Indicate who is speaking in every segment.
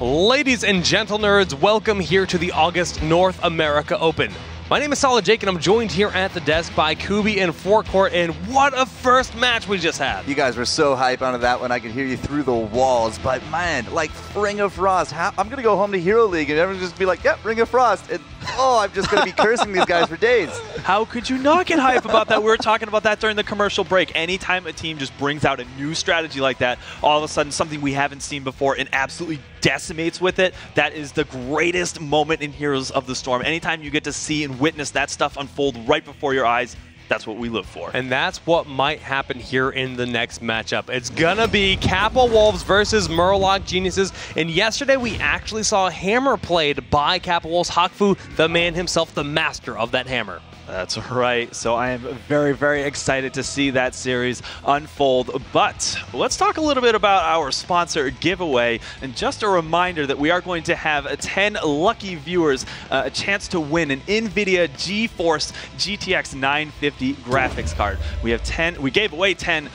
Speaker 1: Ladies and gentle nerds, welcome here to the August North America Open. My name is Solid Jake, and I'm joined here at the desk by Kubi and Forecourt, and what a first match we just had.
Speaker 2: You guys were so hype onto that one, I could hear you through the walls, but man, like Ring of Frost, I'm going to go home to Hero League and everyone's just be like, yep, Ring of Frost, and oh, I'm just going to be cursing these guys for days.
Speaker 3: How could you not get hype about that? We were talking about that during the commercial break. Anytime a team just brings out a new strategy like that, all of a sudden something we haven't seen before and absolutely decimates with it, that is the greatest moment in Heroes of the Storm. Anytime you get to see and witness that stuff unfold right before your eyes, that's what we live for.
Speaker 1: And that's what might happen here in the next matchup. It's gonna be Kappa Wolves versus Murloc Geniuses. And yesterday we actually saw a hammer played by Kappa Wolves. Hocfoo, the man himself, the master of that hammer.
Speaker 3: That's right. So I am very, very excited to see that series unfold. But let's talk a little bit about our sponsor giveaway. And just a reminder that we are going to have 10 lucky viewers a chance to win an NVIDIA GeForce GTX 950 graphics card. We gave away 10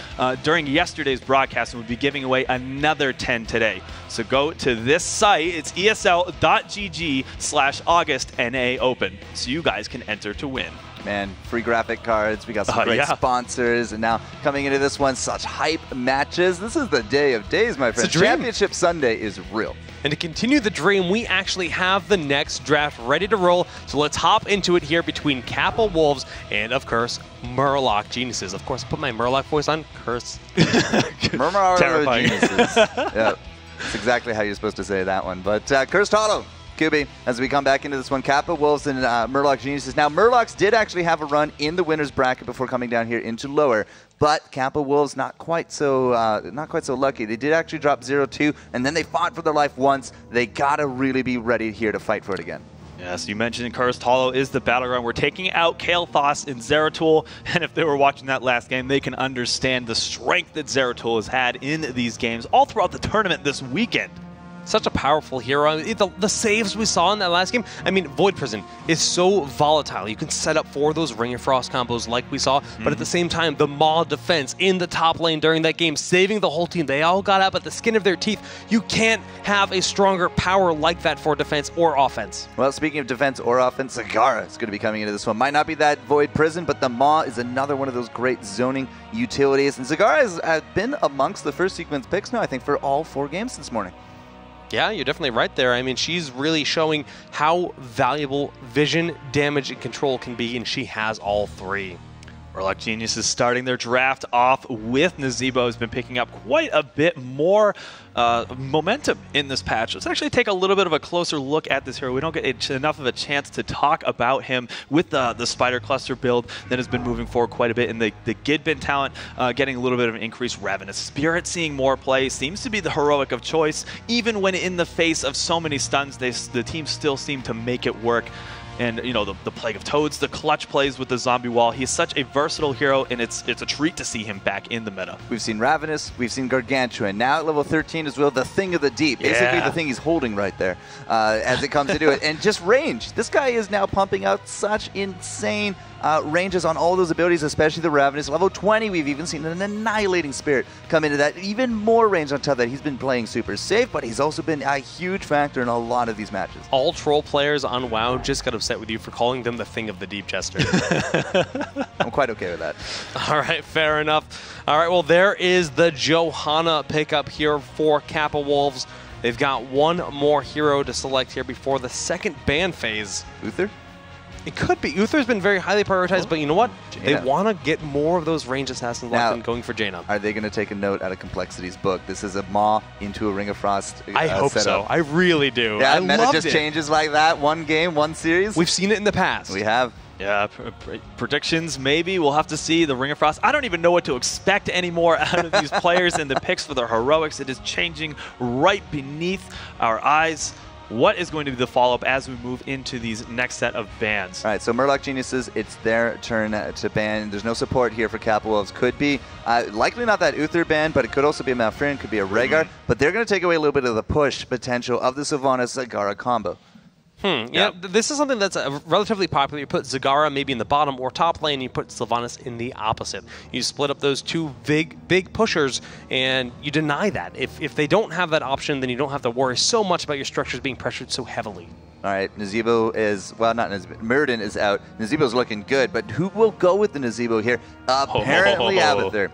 Speaker 3: during yesterday's broadcast, and we'll be giving away another 10 today. So go to this site. It's esl.gg/AugustNAOpen. So you guys can enter to win.
Speaker 2: Man, free graphic cards, we got some great sponsors, and now coming into this one, such hype matches. This is the day of days, my friend. Championship Sunday is real.
Speaker 1: And to continue the dream, we actually have the next draft ready to roll. So let's hop into it here between Kappa Wolves and, of course, Murloc Geniuses. Of course, I put my Murloc voice on. Curse.
Speaker 2: Murloc Geniuses. Yeah, that's exactly how you're supposed to say that one. But Cursed Hollow. Kubi, as we come back into this one, Kappa Wolves and Murloc Geniuses. Now, Murlocs did actually have a run in the winner's bracket before coming down here into lower, but Kappa Wolves not quite so lucky. They did actually drop 0-2, and then they fought for their life once. They gotta really be ready here to fight for it again.
Speaker 3: Yes, you mentioned Cursed Hollow is the battleground. We're taking out Kael'thas and Zeratul, and if they were watching that last game, they can understand the strength that Zeratul has had in these games all throughout the tournament this weekend.
Speaker 1: Such a powerful hero. The saves we saw in that last game, I mean, Void Prison is so volatile. You can set up for those Ring of Frost combos like we saw, but at the same time, the Maw defense in the top lane during that game, saving the whole team. They all got up at the skin of their teeth. You can't have a stronger power like that for defense or offense.
Speaker 2: Well, speaking of defense or offense, Zagara is going to be coming into this one. Might not be that Void Prison, but the Maw is another one of those great zoning utilities. And Zagara has been amongst the first sequence picks now, I think, for all 4 games this morning.
Speaker 1: Yeah, you're definitely right there. I mean, she's really showing how valuable vision, damage, and control can be, and she has all 3. Murloc
Speaker 3: Geniuses starting their draft off with Nazeebo has been picking up quite a bit more momentum in this patch. Let's actually take a little bit of a closer look at this hero. We don't get enough of a chance to talk about him with the Spider Cluster build that has been moving forward quite a bit, and the Gidbin talent getting a little bit of an increased Ravenous Spirit, seeing more play, seems to be the heroic of choice. Even when in the face of so many stuns, the team still seem to make it work. And, you know, the Plague of Toads, the clutch plays with the Zombie Wall. He's such a versatile hero, and it's a treat to see him back in the meta.
Speaker 2: We've seen Ravenous, we've seen Gargantuan. Now at level 13 as well, the Thing of the Deep. Basically the thing he's holding right there as it comes to do it. And just range. This guy is now pumping out such insane ranges on all those abilities, especially the Ravenous. Level 20, we've even seen an Annihilating Spirit come into that. Even more range on top of that. He's been playing super safe, but he's also been a huge factor in a lot of these matches.
Speaker 1: All troll players on WoW just got upset with you for calling them the Thing of the Deep, Chester.
Speaker 2: I'm quite okay with that.
Speaker 1: All right, fair enough. All right, well, there is the Johanna pickup here for Kappa Wolves. They've got one more hero to select here before the second ban phase.
Speaker 2: Uther?
Speaker 1: It could be. Uther's been very highly prioritized, but you know what? Jaina. They want to get more of those range assassins locked in, going for Jaina.
Speaker 2: Are they going to take a note out of Complexity's book? This is a Maw into a Ring of Frost
Speaker 1: I hope
Speaker 2: setup.
Speaker 1: so. I really do.
Speaker 2: Yeah,
Speaker 1: I
Speaker 2: meta just changes like that. One game, one series.
Speaker 1: We've seen it in the past.
Speaker 2: We have.
Speaker 3: Yeah, predictions, maybe. We'll have to see. The Ring of Frost. I don't even know what to expect anymore out of these players and the picks for their heroics. It is changing right beneath our eyes. What is going to be the follow-up as we move into these next set of bans?
Speaker 2: All right, so Murloc Geniuses, it's their turn to ban. There's no support here for Kappa Wolves. Could be, likely not that Uther ban, but it could also be a Malfurion, could be a Rhaegar. But they're going to take away a little bit of the push potential of the Sylvanas Zagara combo.
Speaker 1: Yeah, this is something that's relatively popular. You put Zagara maybe in the bottom or top lane, you put Sylvanas in the opposite. You split up those two big pushers, and you deny that. If they don't have that option, then you don't have to worry so much about your structures being pressured so heavily.
Speaker 2: All right, Nazeebo is, well, not Nazeebo, Muradin is out. Nazeebo's looking good, but who will go with the Nazeebo here? Apparently Abathur.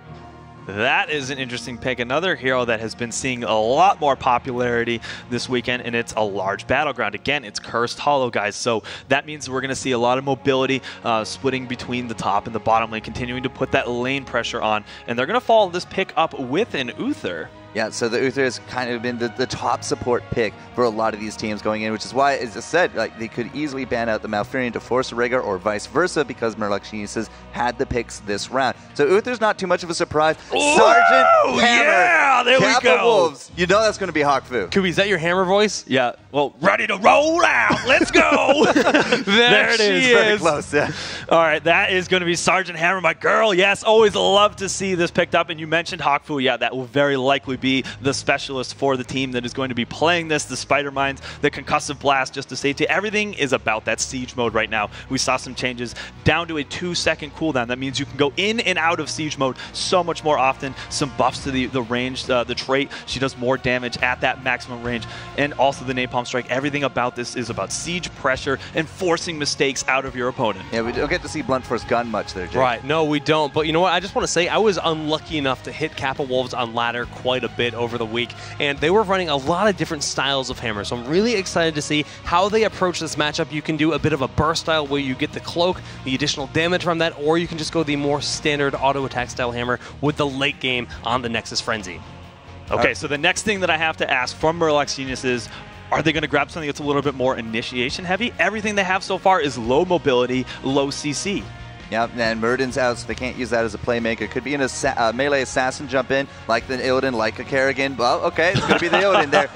Speaker 3: That is an interesting pick. Another hero that has been seeing a lot more popularity this weekend, and it's a large battleground. Again, it's Cursed Hollow, guys. So that means we're going to see a lot of mobility splitting between the top and the bottom lane, continuing to put that lane pressure on. And they're going to follow this pick up with an Uther.
Speaker 2: Yeah, so the Uther has kind of been the top support pick for a lot of these teams going in, which is why, as I said, like they could easily ban out the Malfurion to force a Rhaegar or vice versa because Murloc Geniuses had the picks this round. So Uther's not too much of a surprise.
Speaker 3: Ooh,
Speaker 2: Sergeant Hammer,
Speaker 3: yeah, there
Speaker 2: Kappa
Speaker 3: we go.
Speaker 2: Wolves. You know that's going to be Hocfoo.
Speaker 1: Kubi, is that your Hammer voice?
Speaker 3: Yeah. Well, ready to roll out. Let's go. there it is.
Speaker 2: Very close, yeah.
Speaker 3: All right, that is going to be Sergeant Hammer, my girl. Yes, always love to see this picked up. And you mentioned Hocfoo. Yeah, that will very likely be the specialist for the team that is going to be playing this. The Spider Mines, the Concussive Blast, just to safety. Everything is about that siege mode right now. We saw some changes down to a 2-second cooldown. That means you can go in and out of siege mode so much more often. Some buffs to the range, the trait. She does more damage at that maximum range. And also the Napalm Strike. Everything about this is about siege pressure and forcing mistakes out of your opponent.
Speaker 2: Yeah, we don't get to see Blunt Force Gun much there, Jake.
Speaker 1: Right, no, we don't. But you know what? I just want to say I was unlucky enough to hit Kappa Wolves on ladder quite a bit over the week, and they were running a lot of different styles of hammer. So I'm really excited to see how they approach this matchup. You can do a bit of a burst style where you get the cloak, the additional damage from that, or you can just go the more standard auto attack style hammer with the late game on the Nexus Frenzy.
Speaker 3: Okay, so the next thing that I have to ask from Murloc Geniuses, are they going to grab something that's a little bit more initiation heavy? Everything they have so far is low mobility, low CC.
Speaker 2: Yep, and Muradin's out, so they can't use that as a playmaker. Could be a melee assassin jump in, like the Illidan, like a Kerrigan. Well, okay, it's going to be the Illidan there.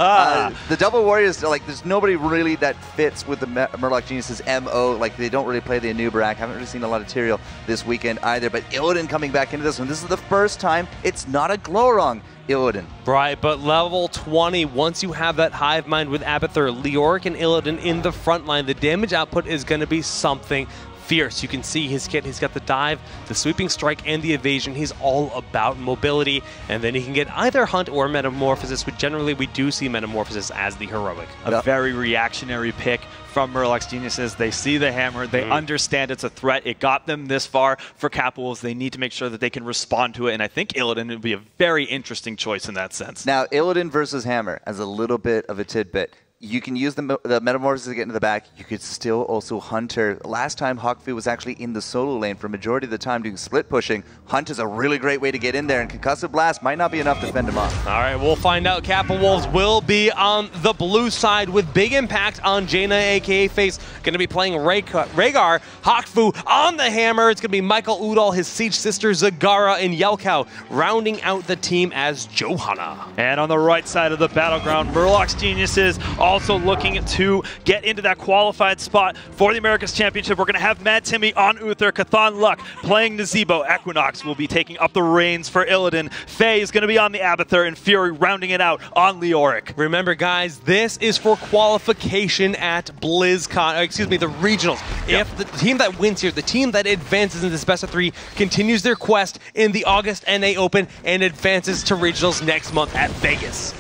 Speaker 2: The Double Warriors, like, there's nobody really that fits with the Murloc Geniuses' MO. Like, they don't really play the Anubarak. Haven't really seen a lot of Tyrael this weekend either. But Illidan coming back into this one. This is the first time it's not a Glorong Illidan.
Speaker 1: Right, but level 20, once you have that Hive Mind with Abathur, Leoric, and Illidan in the front line, the damage output is going to be something fierce. You can see his kit. He's got the dive, the sweeping strike, and the evasion. He's all about mobility, and then he can get either Hunt or Metamorphosis, but generally we do see Metamorphosis as the heroic.
Speaker 3: A very reactionary pick from Murloc Geniuses. They see the hammer. They understand it's a threat. It got them this far. For Kappa Wolves, they need to make sure that they can respond to it, and I think Illidan would be a very interesting choice in that sense.
Speaker 2: Now, Illidan versus Hammer, as a little bit of a tidbit. You can use the Metamorphosis to get into the back. You could still also Hunter. Last time, Hocfoo was actually in the solo lane for a majority of the time doing split pushing. Hunt is a really great way to get in there, and Concussive Blast might not be enough to fend him off.
Speaker 1: All right, we'll find out. Kappa Wolves will be on the blue side with big impact on Jaina, a.k.a. Face. Going to be playing Rhaegar. Hocfoo on the hammer. It's going to be Michaeludall, his siege sister Zagara, and YELKAO rounding out the team as Johanna.
Speaker 3: And on the right side of the battleground, Murloc Geniuses also looking to get into that qualified spot for the Americas Championship. We're going to have madtimmy on Uther, CauthonLuck playing Nazeebo. Equinox will be taking up the reins for Illidan. Faye is going to be on the Abathur, and Fury rounding it out on Leoric.
Speaker 1: Remember, guys, this is for qualification at BlizzCon, excuse me, the regionals. Yep. If the team that wins here, the team that advances in this best of 3, continues their quest in the August NA Open and advances to regionals next month at Vegas.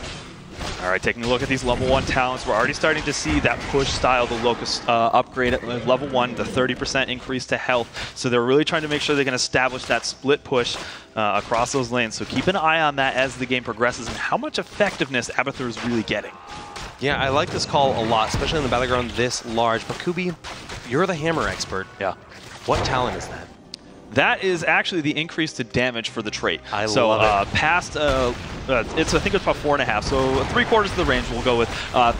Speaker 3: All right, taking a look at these level 1 talents, we're already starting to see that push style, the Locust upgrade at level 1, the 30% increase to health. So they're really trying to make sure they can establish that split push across those lanes. So keep an eye on that as the game progresses and how much effectiveness Abathur is really getting.
Speaker 1: Yeah, I like this call a lot, especially on the battleground this large. But Kubi, you're the hammer expert.
Speaker 3: Yeah.
Speaker 1: What talent is that?
Speaker 3: That is actually the increase to damage for the trait.
Speaker 1: I love it.
Speaker 3: Past, I think it's about 4.5, so 3/4 of the range we'll go with.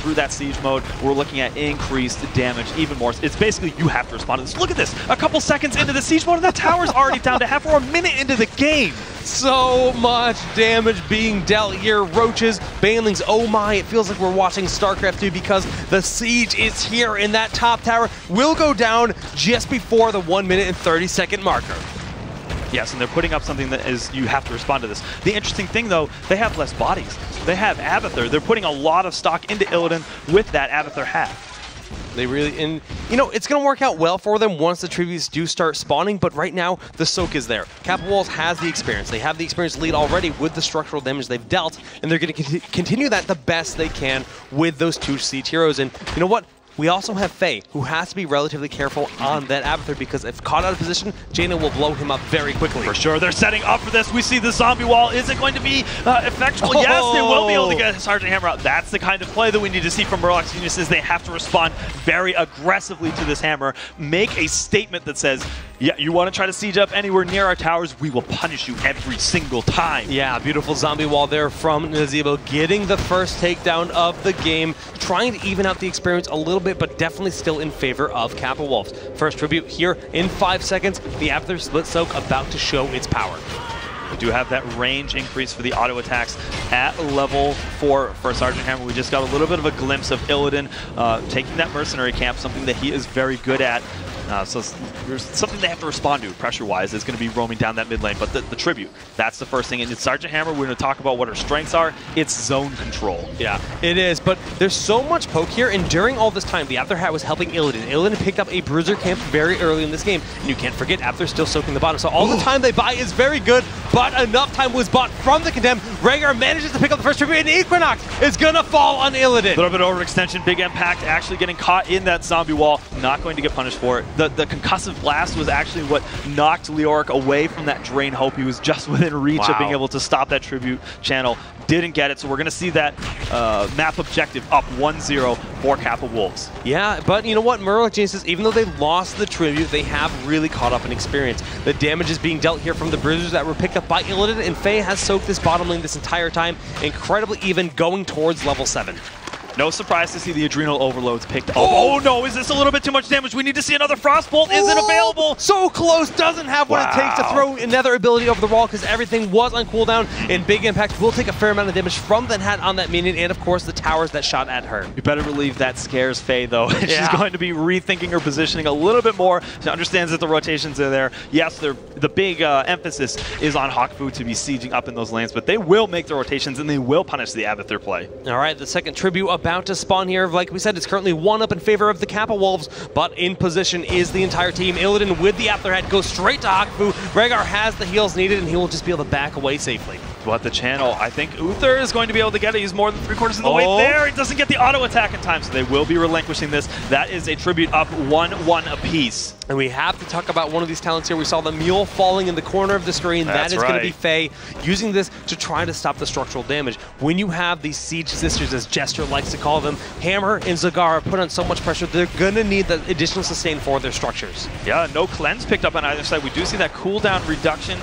Speaker 3: Through that siege mode, we're looking at increased damage even more. It's basically you have to respond to this. Look at this, a couple seconds into the siege mode and that tower's already down to half, or a minute into the game.
Speaker 1: So much damage being dealt here. Roaches, Banelings, oh my, it feels like we're watching StarCraft 2 because the siege is here, and that top tower will go down just before the 1 minute and 30-second marker.
Speaker 3: Yes, and they're putting up something that is, you have to respond to this. The interesting thing, though, they have less bodies. They have Abathur. They're putting a lot of stock into Illidan with that Abathur half.
Speaker 1: They really, and you know, it's going to work out well for them once the tributes do start spawning, but right now, the soak is there. Kappa Wolves has the experience. They have the experience lead already with the structural damage they've dealt, and they're going to continue that the best they can with those 2 siege heroes. And you know what? We also have Faye, who has to be relatively careful on that Abathur, because if caught out of position, Jaina will blow him up very quickly.
Speaker 3: For sure, they're setting up for this. We see the zombie wall. Is it going to be effectual? Oh. Yes, they will be able to get Sergeant Hammer out. That's the kind of play that we need to see from Murloc's Geniuses. They have to respond very aggressively to this hammer, make a statement that says, yeah, you want to try to siege up anywhere near our towers, we will punish you every single time.
Speaker 1: Yeah, beautiful zombie wall there from Nazeebo, getting the first takedown of the game, trying to even out the experience a little bit, but definitely still in favor of Kappa Wolves. First tribute here in 5 seconds. The Abathur Split Soak about to show its power.
Speaker 3: We do have that range increase for the auto attacks at level 4 for Sergeant Hammer. We just got a little bit of a glimpse of Illidan taking that mercenary camp, something that he is very good at. So there's something they have to respond to pressure-wise. It's going to be roaming down that mid lane, but the tribute, that's the first thing. And in Sergeant Hammer, we're going to talk about what her strengths are. It's zone control.
Speaker 1: Yeah, it is, but there's so much poke here, and during all this time, the Abathur hat was helping Illidan. Illidan picked up a bruiser camp very early in this game, and you can't forget Abathur's still soaking the bottom, so all the time they buy is very good, but enough time was bought from the Condemned. Rhaegar manages to pick up the first tribute, and Equinox is going to fall on Illidan.
Speaker 3: A little bit overextension, big impact, actually getting caught in that zombie wall, not going to get punished for it. The concussive blast was actually what knocked Leoric away from that Drain Hope. He was just within reach of being able to stop that tribute channel. Didn't get it, so we're going to see that map objective up 1-0 for Kappa Wolves.
Speaker 1: Yeah, but you know what? Murloc Geniuses, even though they lost the tribute, they have really caught up in experience. The damage is being dealt here from the bruisers that were picked up by Illidan, and Faye has soaked this bottom lane this entire time, incredibly even, going towards level 7.
Speaker 3: No surprise to see the Adrenal Overloads picked up. Oh no, is this a little bit too much damage? We need to see another Frostbolt. Is it available?
Speaker 1: So close, doesn't have what it takes to throw another ability over the wall, because everything was on cooldown, and Big Impact will take a fair amount of damage from the hat on that minion, and of course the towers that shot at her.
Speaker 3: You better believe that scares Faye though. She's going to be rethinking her positioning a little bit more. She understands that the rotations are there. Yes, the big emphasis is on Hocfoo to be sieging up in those lanes, but they will make the rotations and they will punish the Abathur play.
Speaker 1: All right, the second tribute about to spawn here. Like we said, it's currently 1-up in favor of the Kappa Wolves, but in position is the entire team. Illidan with the Abathur hat goes straight to Hocfoo. Rhaegar has the heals needed, and he will just be able to back away safely.
Speaker 3: But the channel, I think Uther is going to be able to get it. He's more than 3/4 of the way there. He doesn't get the auto attack in time, so they will be relinquishing this. That is a tribute up 1-1 apiece.
Speaker 1: And we have to talk about one of these talents here. We saw the mule falling in the corner of the screen. That is going to be Faye, using this to try to stop the structural damage. When you have these Siege Sisters, as Jester likes to call them, Hammer and Zagara put on so much pressure, they're going to need the additional sustain for their structures.
Speaker 3: Yeah, no cleanse picked up on either side. We do see that cooldown reduction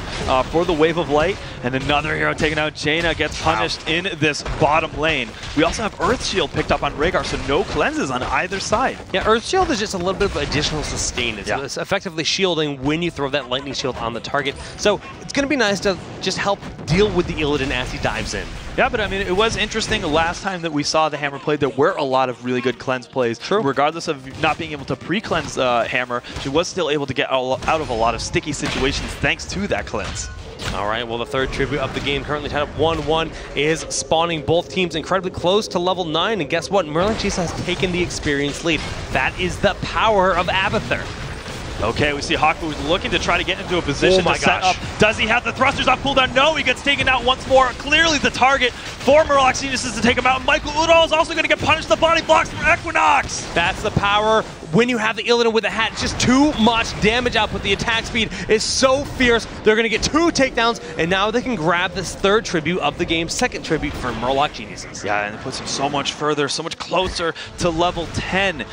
Speaker 3: for the Wave of Light, and another hero taken out. Jaina gets punished in this bottom lane. We also have Earth Shield picked up on Rhaegar, so no cleanses on either side.
Speaker 1: Yeah, Earth Shield is just a little bit of additional sustain. It's effectively shielding when you throw that lightning shield on the target. So it's going to be nice to just help deal with the Illidan as he dives in.
Speaker 3: Yeah, but I mean, it was interesting last time that we saw the Hammer played. There were a lot of really good cleanse plays.
Speaker 1: True.
Speaker 3: Regardless of not being able to pre-cleanse Hammer, she was still able to get out of a lot of sticky situations thanks to that cleanse.
Speaker 1: All right, well, the third tribute of the game, currently tied up 1-1, is spawning. Both teams incredibly close to level 9, and guess what? Murloc has taken the experience lead. That is the power of Abathur.
Speaker 3: Okay, we see Hocfoo looking to try to get into a position to set up. Does he have the thrusters off cooldown? No, he gets taken out once more. Clearly the target for Murloc Geniuses to take him out. Michaeludall is also going to get punished. The body blocks from Equinox.
Speaker 1: That's the power. When you have the Illidan with the hat, it's just too much damage output. The attack speed is so fierce. They're going to get 2 takedowns, and now they can grab this third tribute of the game, second tribute for Murloc Geniuses.
Speaker 3: Yeah, and it puts him so much further, so much closer to level 10.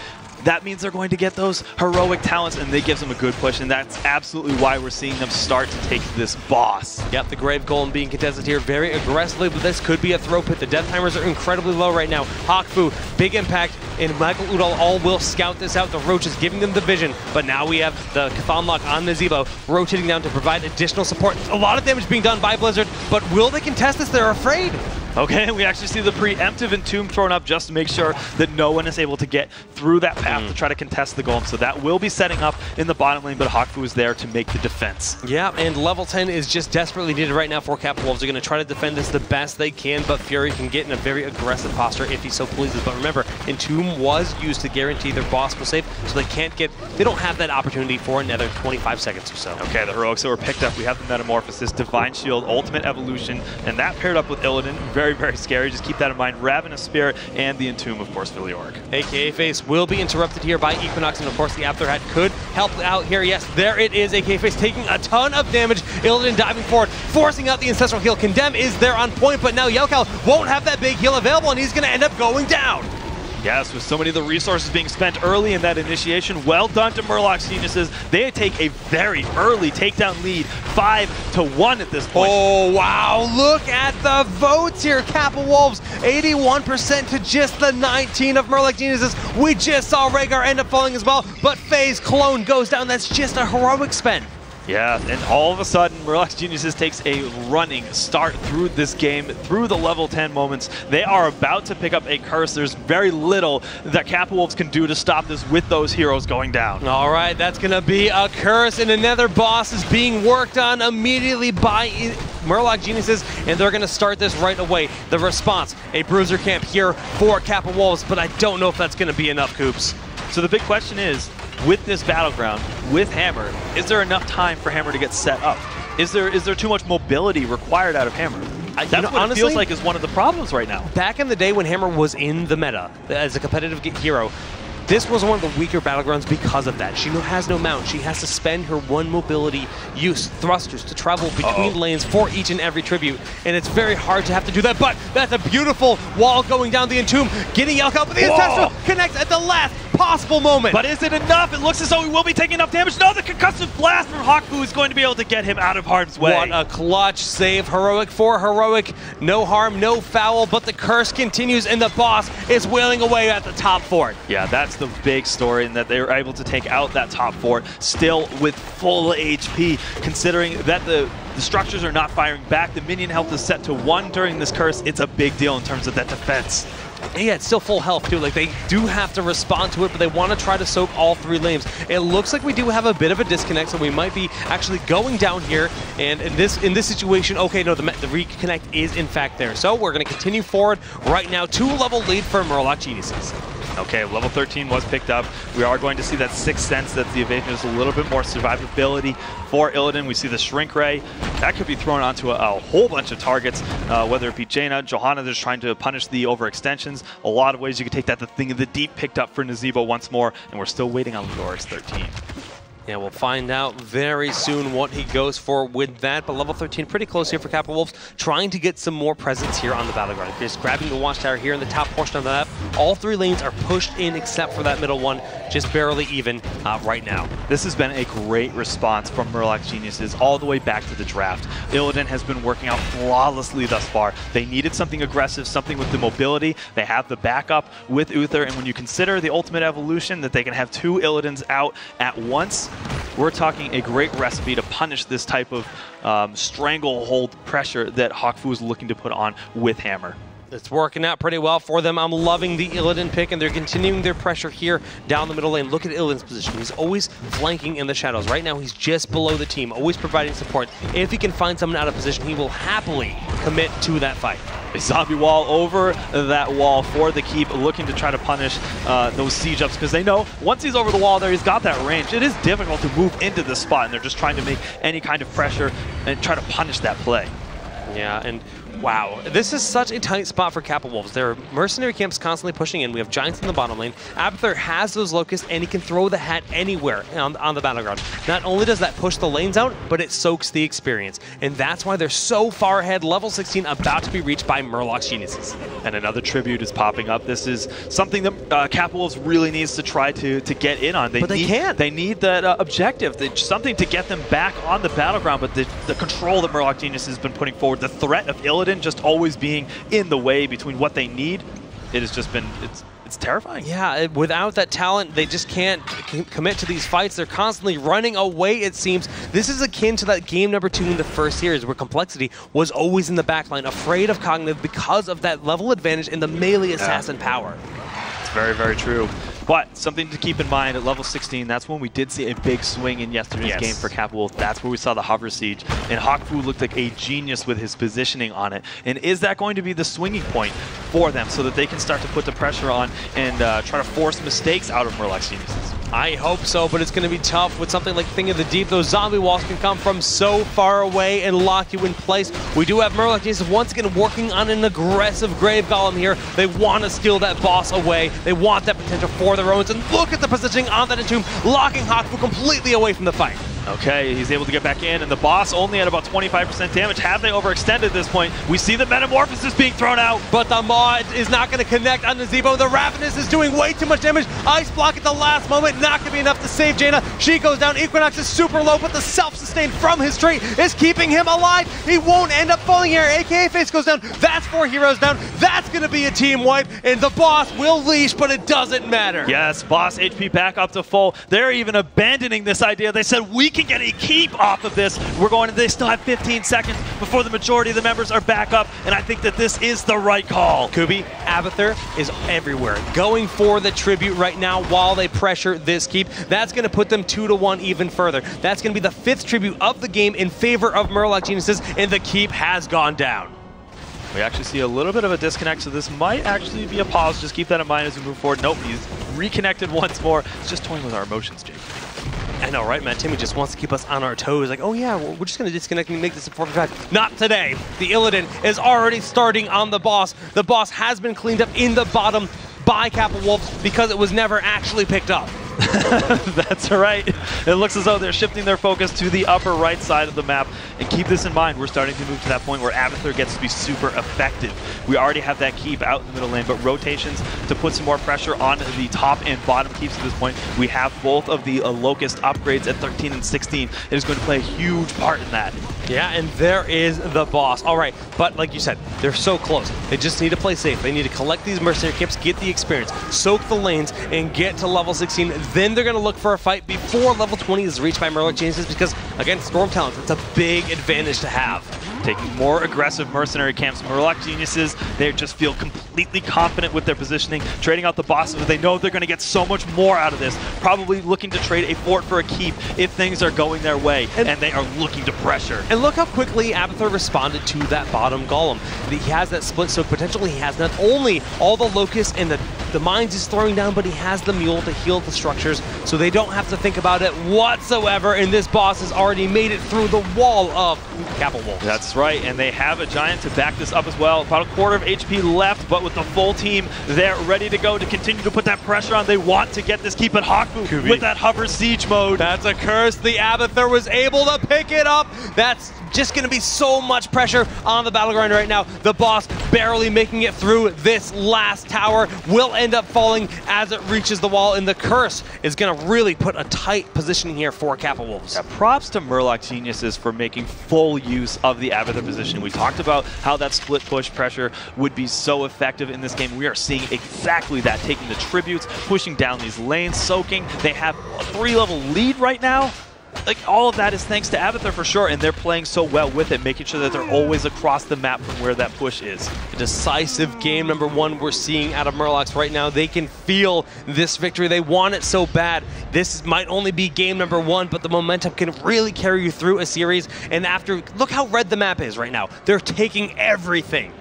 Speaker 3: That means they're going to get those heroic talents, and they gives them a good push, and that's absolutely why we're seeing them start to take this boss.
Speaker 1: Yep, the Grave Golem being contested here very aggressively, but this could be a throw pit. The death timers are incredibly low right now. Hocfoo, Big Impact, and Michaeludall all will scout this out. The Roach is giving them the vision, but now we have the CauthonLuck on Nazeebo rotating down to provide additional support. A lot of damage being done by Blizzard, but will they contest this? They're afraid.
Speaker 3: Okay, we actually see the preemptive Entomb thrown up just to make sure that no one is able to get through that path to try to contest the Golem. So that will be setting up in the bottom lane, but Hocfoo is there to make the defense. Yeah,
Speaker 1: and level 10 is just desperately needed right now for Kappa Wolves. They're going to try to defend this the best they can, but Fury can get in a very aggressive posture if he so pleases. But remember, Entomb was used to guarantee their boss was safe, so they don't have that opportunity for another 25 seconds or so.
Speaker 3: Okay, the heroics that were picked up, we have the Metamorphosis, Divine Shield, Ultimate Evolution, and that paired up with Illidan, very, very scary. Just keep that in mind. Ravenous Spirit and the Entomb, of course, for the Orc.
Speaker 1: Akaface will be interrupted here by Equinox, and of course the Aether Hat could help out here. Yes, there it is. Akaface taking a ton of damage. Illidan diving forward, forcing out the Ancestral Heal. Condemn is there on point, but now YELKAO won't have that big heal available, and he's going to end up going down.
Speaker 3: Yes, with so many of the resources being spent early in that initiation, well done to Murloc's Geniuses. They take a very early takedown lead, 5-1 at this point.
Speaker 1: Oh, wow. Look at the votes here. Kappa Wolves, 81% to just the 19 of Murloc Geniuses. We just saw Rhaegar end up falling as well, but Faye's clone goes down. That's just a heroic spend.
Speaker 3: Yeah, and all of a sudden, Murloc's Geniuses takes a running start through this game, through the level 10 moments. They are about to pick up a curse. There's very little that Kappa Wolves can do to stop this with those heroes going down.
Speaker 1: All right, that's going to be a curse, and another boss is being worked on immediately by Murloc Geniuses, and they're going to start this right away. The response, a bruiser camp here for Kappa Wolves, but I don't know if that's going to be enough, Coops.
Speaker 3: So the big question is, with this battleground, with Hammer, is there enough time for Hammer to get set up? Is there too much mobility required out of Hammer? That's what honestly, it feels like is one of the problems right now.
Speaker 1: Back in the day when Hammer was in the meta as a competitive hero, this was one of the weaker battlegrounds because of that. She has no mount. She has to spend her one mobility use, thrusters, to travel between lanes for each and every tribute. And it's very hard to have to do that, but that's a beautiful wall going down the Entomb, getting YELKAO, but the Ancestral connects at the last possible moment.
Speaker 3: But is it enough? It looks as though he will be taking enough damage. No, the concussive blast from Hocfoo is going to be able to get him out of harm's way.
Speaker 1: What a clutch save. Heroic for heroic. No harm, no foul, but the curse continues, and the boss is wailing away at the top fort.
Speaker 3: Yeah, that's the big story, and that they were able to take out that top fort still with full HP, considering that the structures are not firing back. The minion health is set to 1 during this curse. It's a big deal in terms of that defense.
Speaker 1: And yeah, it's still full health too. Like, they do have to respond to it, but they want to try to soak all 3 lanes. It looks like we do have a bit of a disconnect, so we might be actually going down here. And in this situation, okay, no, the reconnect is in fact there. So we're going to continue forward right now. 2-level lead for Murloc Geniuses.
Speaker 3: Okay, level 13 was picked up. We are going to see that 6th sense that the evasion is a little bit more survivability for Illidan. We see the Shrink Ray. That could be thrown onto a whole bunch of targets, whether it be Jaina, Johanna, they're just trying to punish the overextensions. A lot of ways you could take that. The Thing of the Deep picked up for Nazeebo once more, and we're still waiting on Lorix 13.
Speaker 1: Yeah, we'll find out very soon what he goes for with that, but level 13 pretty close here for Kappa Wolves, trying to get some more presence here on the battleground. Just grabbing the watchtower here in the top portion of the map. All 3 lanes are pushed in except for that middle one, just barely even right now.
Speaker 3: This has been a great response from Murloc Geniuses all the way back to the draft. Illidan has been working out flawlessly thus far. They needed something aggressive, something with the mobility. They have the backup with Uther, and when you consider the ultimate evolution that they can have 2 Illidans out at once, we're talking a great recipe to punish this type of stranglehold pressure that Hocfoo is looking to put on with Hammer.
Speaker 1: It's working out pretty well for them. I'm loving the Illidan pick, and they're continuing their pressure here down the middle lane. Look at Illidan's position. He's always flanking in the shadows. Right now, he's just below the team, always providing support. If he can find someone out of position, he will happily commit to that fight.
Speaker 3: A zombie wall over that wall for the keep, looking to try to punish those siege ups, because they know once he's over the wall there, he's got that range. It is difficult to move into this spot, and they're just trying to make any kind of pressure and try to punish that play.
Speaker 1: Yeah, and wow, this is such a tight spot for Kappa Wolves. Their mercenary camps constantly pushing in. We have Giants in the bottom lane. Abathur has those locusts, and he can throw the hat anywhere on the battleground. Not only does that push the lanes out, but it soaks the experience. And that's why they're so far ahead. Level 16 about to be reached by Murloc Geniuses.
Speaker 3: And another tribute is popping up. This is something that Kappa Wolves really needs to try to get in on.
Speaker 1: But they can't.
Speaker 3: They need that objective. Something to get them back on the battleground, but the control that Murloc Geniuses has been putting forward, the threat of Illidan just always being in the way between what they need, it has just been, it's it's terrifying.
Speaker 1: Yeah, without that talent, they just can't commit to these fights. They're constantly running away, it seems. This is akin to that game number 2 in the first series where Complexity was always in the backline, afraid of Cognitive because of that level advantage in the melee assassin power.
Speaker 3: It's very, very true. But something to keep in mind, at level 16, that's when we did see a big swing in yesterday's game for Kappa Wolf. That's where we saw the hover siege. And Hocfoo looked like a genius with his positioning on it. And is that going to be the swinging point for them so that they can start to put the pressure on and try to force mistakes out of Murloc's Geniuses?
Speaker 1: I hope so, but it's going to be tough with something like Thing of the Deep. Those zombie walls can come from so far away and lock you in place. We do have Murloc Geniuses once again working on an aggressive Grave Golem here. They want to steal that boss away. They want that potential for their own. And look at the positioning on that Entomb, locking Hocfoo completely away from the fight.
Speaker 3: Okay, he's able to get back in, and the boss only at about 25% damage. Have they overextended at this point? We see the Metamorphosis being thrown out.
Speaker 1: But the mod is not going to connect on Nazebo. The Ravenous is doing way too much damage. Ice Block at the last moment, not going to be enough to save Jaina. She goes down. Equinox is super low, but the self-sustain from his trait is keeping him alive. He won't end up falling here. AKA Face goes down. That's 4 heroes down. That's going to be a team wipe, and the boss will leash, but it doesn't matter.
Speaker 3: Yes, boss HP back up to full. They're even abandoning this idea. They said, we can get a keep off of this. They still have 15 seconds before the majority of the members are back up, and I think that this is the right call.
Speaker 1: Kubi, Abathur is everywhere, going for the tribute right now while they pressure this keep. That's going to put them 2-1 even further. That's going to be the 5th tribute of the game in favor of Murloc Geniuses, and the keep has gone down.
Speaker 3: We actually see a little bit of a disconnect, so this might actually be a pause. Just keep that in mind as we move forward. Nope, he's reconnected once more. It's just toying with our emotions, Jake.
Speaker 1: I know, right? madtimmy just wants to keep us on our toes. Like, oh yeah, we're just going to disconnect and make this a 4v5. Not today. The Illidan is already starting on the boss. The boss has been cleaned up in the bottom by Kappa Wolves because it was never actually picked up.
Speaker 3: That's right. It looks as though they're shifting their focus to the upper right side of the map. And keep this in mind, we're starting to move to that point where Abathur gets to be super effective. We already have that keep out in the middle lane, but rotations to put some more pressure on the top and bottom keeps at this point. We have both of the Locust upgrades at 13 and 16. It is going to play a huge part in that.
Speaker 1: Yeah, and there is the boss. All right, but like you said, they're so close. They just need to play safe. They need to collect these mercenary camps, get the experience, soak the lanes, and get to level 16. Then they're going to look for a fight before level 20 is reached by Murloc Geniuses because, again, Storm Talents, it's a big advantage to have.
Speaker 3: Taking more aggressive mercenary camps. Murloc Geniuses, they just feel completely confident with their positioning, trading out the bosses, but they know they're going to get so much more out of this. Probably looking to trade a fort for a keep if things are going their way, and they are looking to pressure.
Speaker 1: And look how quickly Abathur responded to that bottom golem. He has that split, so potentially he has not only all the locusts and the mines he's throwing down, but he has the mule to heal the structures, so they don't have to think about it whatsoever, and this boss has already made it through the wall of Kappa Wolves.
Speaker 3: That's right, and they have a giant to back this up as well. About a quarter of HP left, but with the full team, they're ready to go to continue to put that pressure on. They want to get this keep at Hocfoo with that hover siege mode.
Speaker 1: That's a curse. The Abathur was able to pick it up. That's just going to be so much pressure on the battleground right now. The boss barely making it through this last tower will end up falling as it reaches the wall, and the curse is going to really put a tight position here for Kappa Wolves.
Speaker 3: Yeah, props to Murloc Geniuses for making full use of the Abathur position. We talked about how that split push pressure would be so effective in this game. We are seeing exactly that, taking the tributes, pushing down these lanes, soaking. They have a 3-level lead right now. Like, all of that is thanks to Abathur for sure, and they're playing so well with it, making sure that they're always across the map from where that push is.
Speaker 1: A decisive game number 1 we're seeing out of Murlocs right now. They can feel this victory. They want it so bad. This might only be game number 1, but the momentum can really carry you through a series. And after, look how red the map is right now. They're taking everything.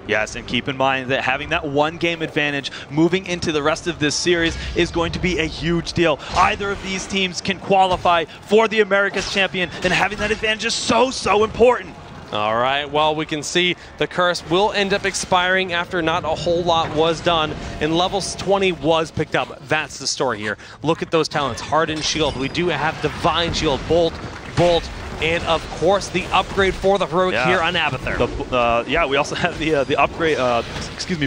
Speaker 3: Yes, and keep in mind that having that 1-game advantage moving into the rest of this series is going to be a huge deal. Either of these teams can qualify for the America's champion, and having that advantage is so important.
Speaker 1: All right, well, we can see the curse will end up expiring after not a whole lot was done, and levels 20 was picked up. That's the story here. Look at those talents. Hardened Shield. We do have Divine Shield, Bolt, and of course the upgrade for the heroic here on Abathur.
Speaker 3: Yeah, we also have the upgrade,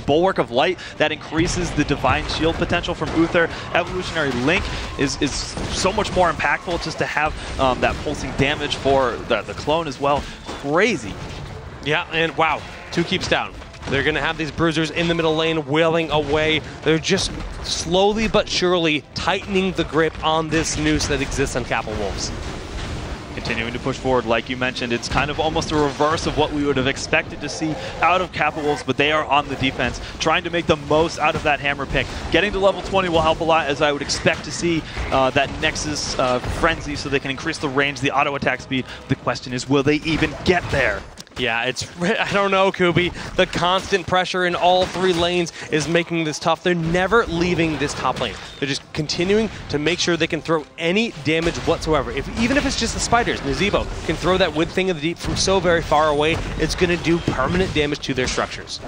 Speaker 3: Bulwark of Light that increases the Divine Shield potential from Uther. Evolutionary Link is so much more impactful just to have that pulsing damage for the clone as well. Crazy.
Speaker 1: Yeah, and wow, 2 keeps down. They're going to have these bruisers in the middle lane wailing away. They're just slowly but surely tightening the grip on this noose that exists on Kappa Wolves.
Speaker 3: Continuing to push forward, like you mentioned, it's kind of almost a reverse of what we would have expected to see out of Kappa Wolves, but they are on the defense, trying to make the most out of that hammer pick. Getting to level 20 will help a lot, as I would expect to see that Nexus Frenzy so they can increase the range, the auto attack speed. The question is, will they even get there?
Speaker 1: Yeah, I don't know, Kubi. The constant pressure in all three lanes is making this tough. They're never leaving this top lane. They're just continuing to make sure they can throw any damage whatsoever. Even if it's just the spiders, Nazeebo can throw that wood thing of the deep from so very far away, it's going to do permanent damage to their structures.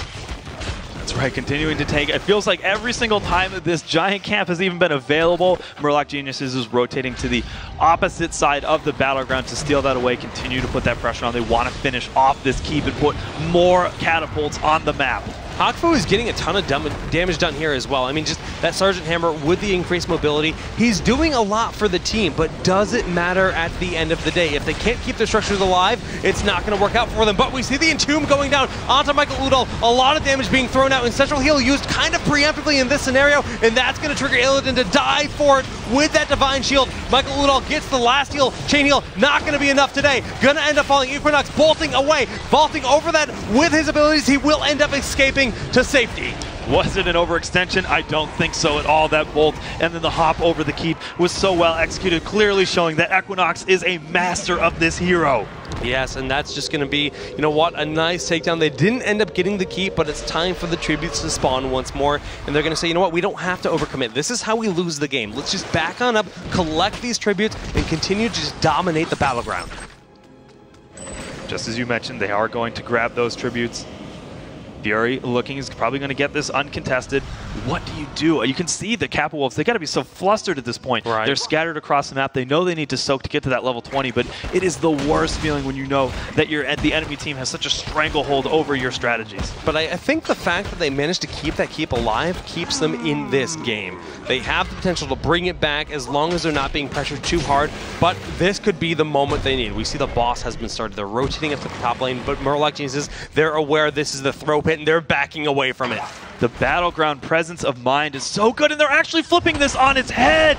Speaker 3: That's right, continuing to take. It feels like every single time that this giant camp has even been available, Murloc Geniuses is rotating to the opposite side of the battleground to steal that away, continue to put that pressure on. They want to finish off this keep and put more catapults on the map.
Speaker 1: Hocfoo is getting a ton of damage done here as well. I mean, just that Sergeant Hammer with the increased mobility, he's doing a lot for the team, but does it matter at the end of the day? If they can't keep their structures alive, it's not going to work out for them. But we see the Entomb going down onto Michaeludall. A lot of damage being thrown out, and Central Heal used kind of preemptively in this scenario, and that's going to trigger Illidan to die for it with that Divine Shield. Michaeludall gets the last heal. Chain Heal, not going to be enough today. Going to end up falling. Equinox bolting away, vaulting over that with his abilities. He will end up escaping to safety.
Speaker 3: Was it an overextension? I don't think so at all. That bolt and then the hop over the keep was so well executed, clearly showing that Equinox is a master of this hero.
Speaker 1: Yes, and that's just going to be, you know what, a nice takedown. They didn't end up getting the keep, but it's time for the tributes to spawn once more. And they're going to say, you know what, we don't have to overcommit. This is how we lose the game. Let's just back on up, collect these tributes, and continue to just dominate the battleground.
Speaker 3: Just as you mentioned, they are going to grab those tributes. Fury looking is probably going to get this uncontested. What do you do? You can see the Kappa Wolves, they got to be so flustered at this point.
Speaker 1: Right.
Speaker 3: They're scattered across the map. They know they need to soak to get to that level 20, but it is the worst feeling when you know that the enemy team has such a stranglehold over your strategies.
Speaker 1: But I think the fact that they managed to keep that keep alive keeps them in this game. They have the potential to bring it back as long as they're not being pressured too hard, but this could be the moment they need. We see the boss has been started. They're rotating up the top lane, but Murloc Geniuses, they're aware this is the throw pit, and they're backing away from it.
Speaker 3: The battleground presence of mind is so good, and they're actually flipping this on its head.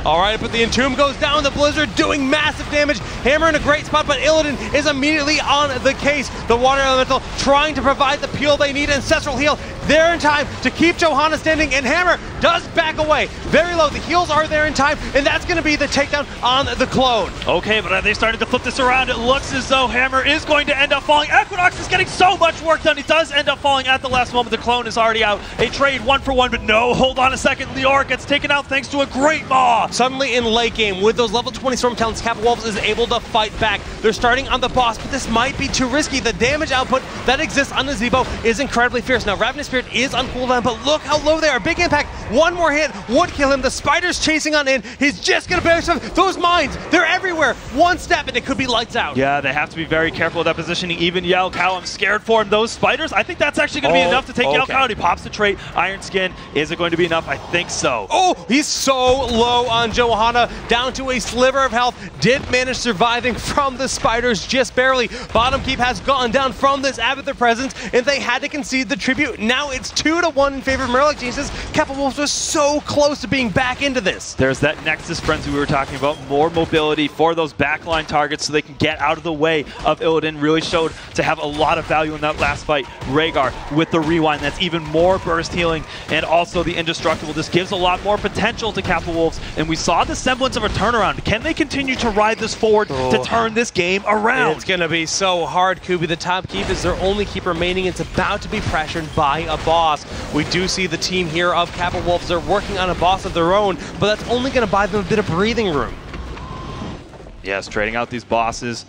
Speaker 1: All right, but the Entomb goes down. The Blizzard doing massive damage. Hammer in a great spot, but Illidan is immediately on the case. The Water Elemental trying to provide the peel they need. Ancestral Heal there in time to keep Johanna standing, and Hammer does back away. Very low. The heals are there in time, and that's going to be the takedown on the clone.
Speaker 3: Okay, but they started to flip this around. It looks as though Hammer is going to end up falling. Equinox is getting so much work done. He does end up falling at the last moment. The clone is already out. A trade 1-for-1, but no, hold on a second. Leoric gets taken out thanks to a great maw.
Speaker 1: Suddenly in late game, with those level 20 Storm Talents, Kappa Wolves is able to fight back. They're starting on the boss, but this might be too risky. The damage output that exists on Nazeebo is incredibly fierce. Now, Ravenous Spirit is on cooldown, but look how low they are. Big impact. One more hit would kill him. The Spider's chasing on in. He's just going to barely survive. Those mines, they're everywhere. One step and it could be lights out.
Speaker 3: Yeah, they have to be very careful with that positioning. Even YELKAO, I'm scared for him. Those Spiders, I think that's actually going to be enough to take YELKAO out. He pops the trait. Iron Skin. Is it going to be enough? I think so.
Speaker 1: Oh, he's so low on Johanna, down to a sliver of health. Did manage surviving from the Spiders just barely. Bottom keep has gone down from this Abathur presence, and they had to concede the tribute. Now it's 2-1 in favor of Murloc Geniuses. Kappa Wolves was so close to being back into this.
Speaker 3: There's that Nexus Frenzy we were talking about. More mobility for those backline targets so they can get out of the way of Illidan. Really showed to have a lot of value in that last fight. Rhaegar with the rewind. That's even more burst healing, and also the indestructible. This gives a lot more potential to Kappa Wolves, and we saw the semblance of a turnaround. Can they continue to ride this forward to turn this game around?
Speaker 1: It's going to be so hard, Kubi. The top keep is their only keep remaining. It's about to be pressured by a boss. We do see the team here of Kappa Wolves. They're working on a boss of their own, but that's only going to buy them a bit of breathing room.
Speaker 3: Yes, trading out these bosses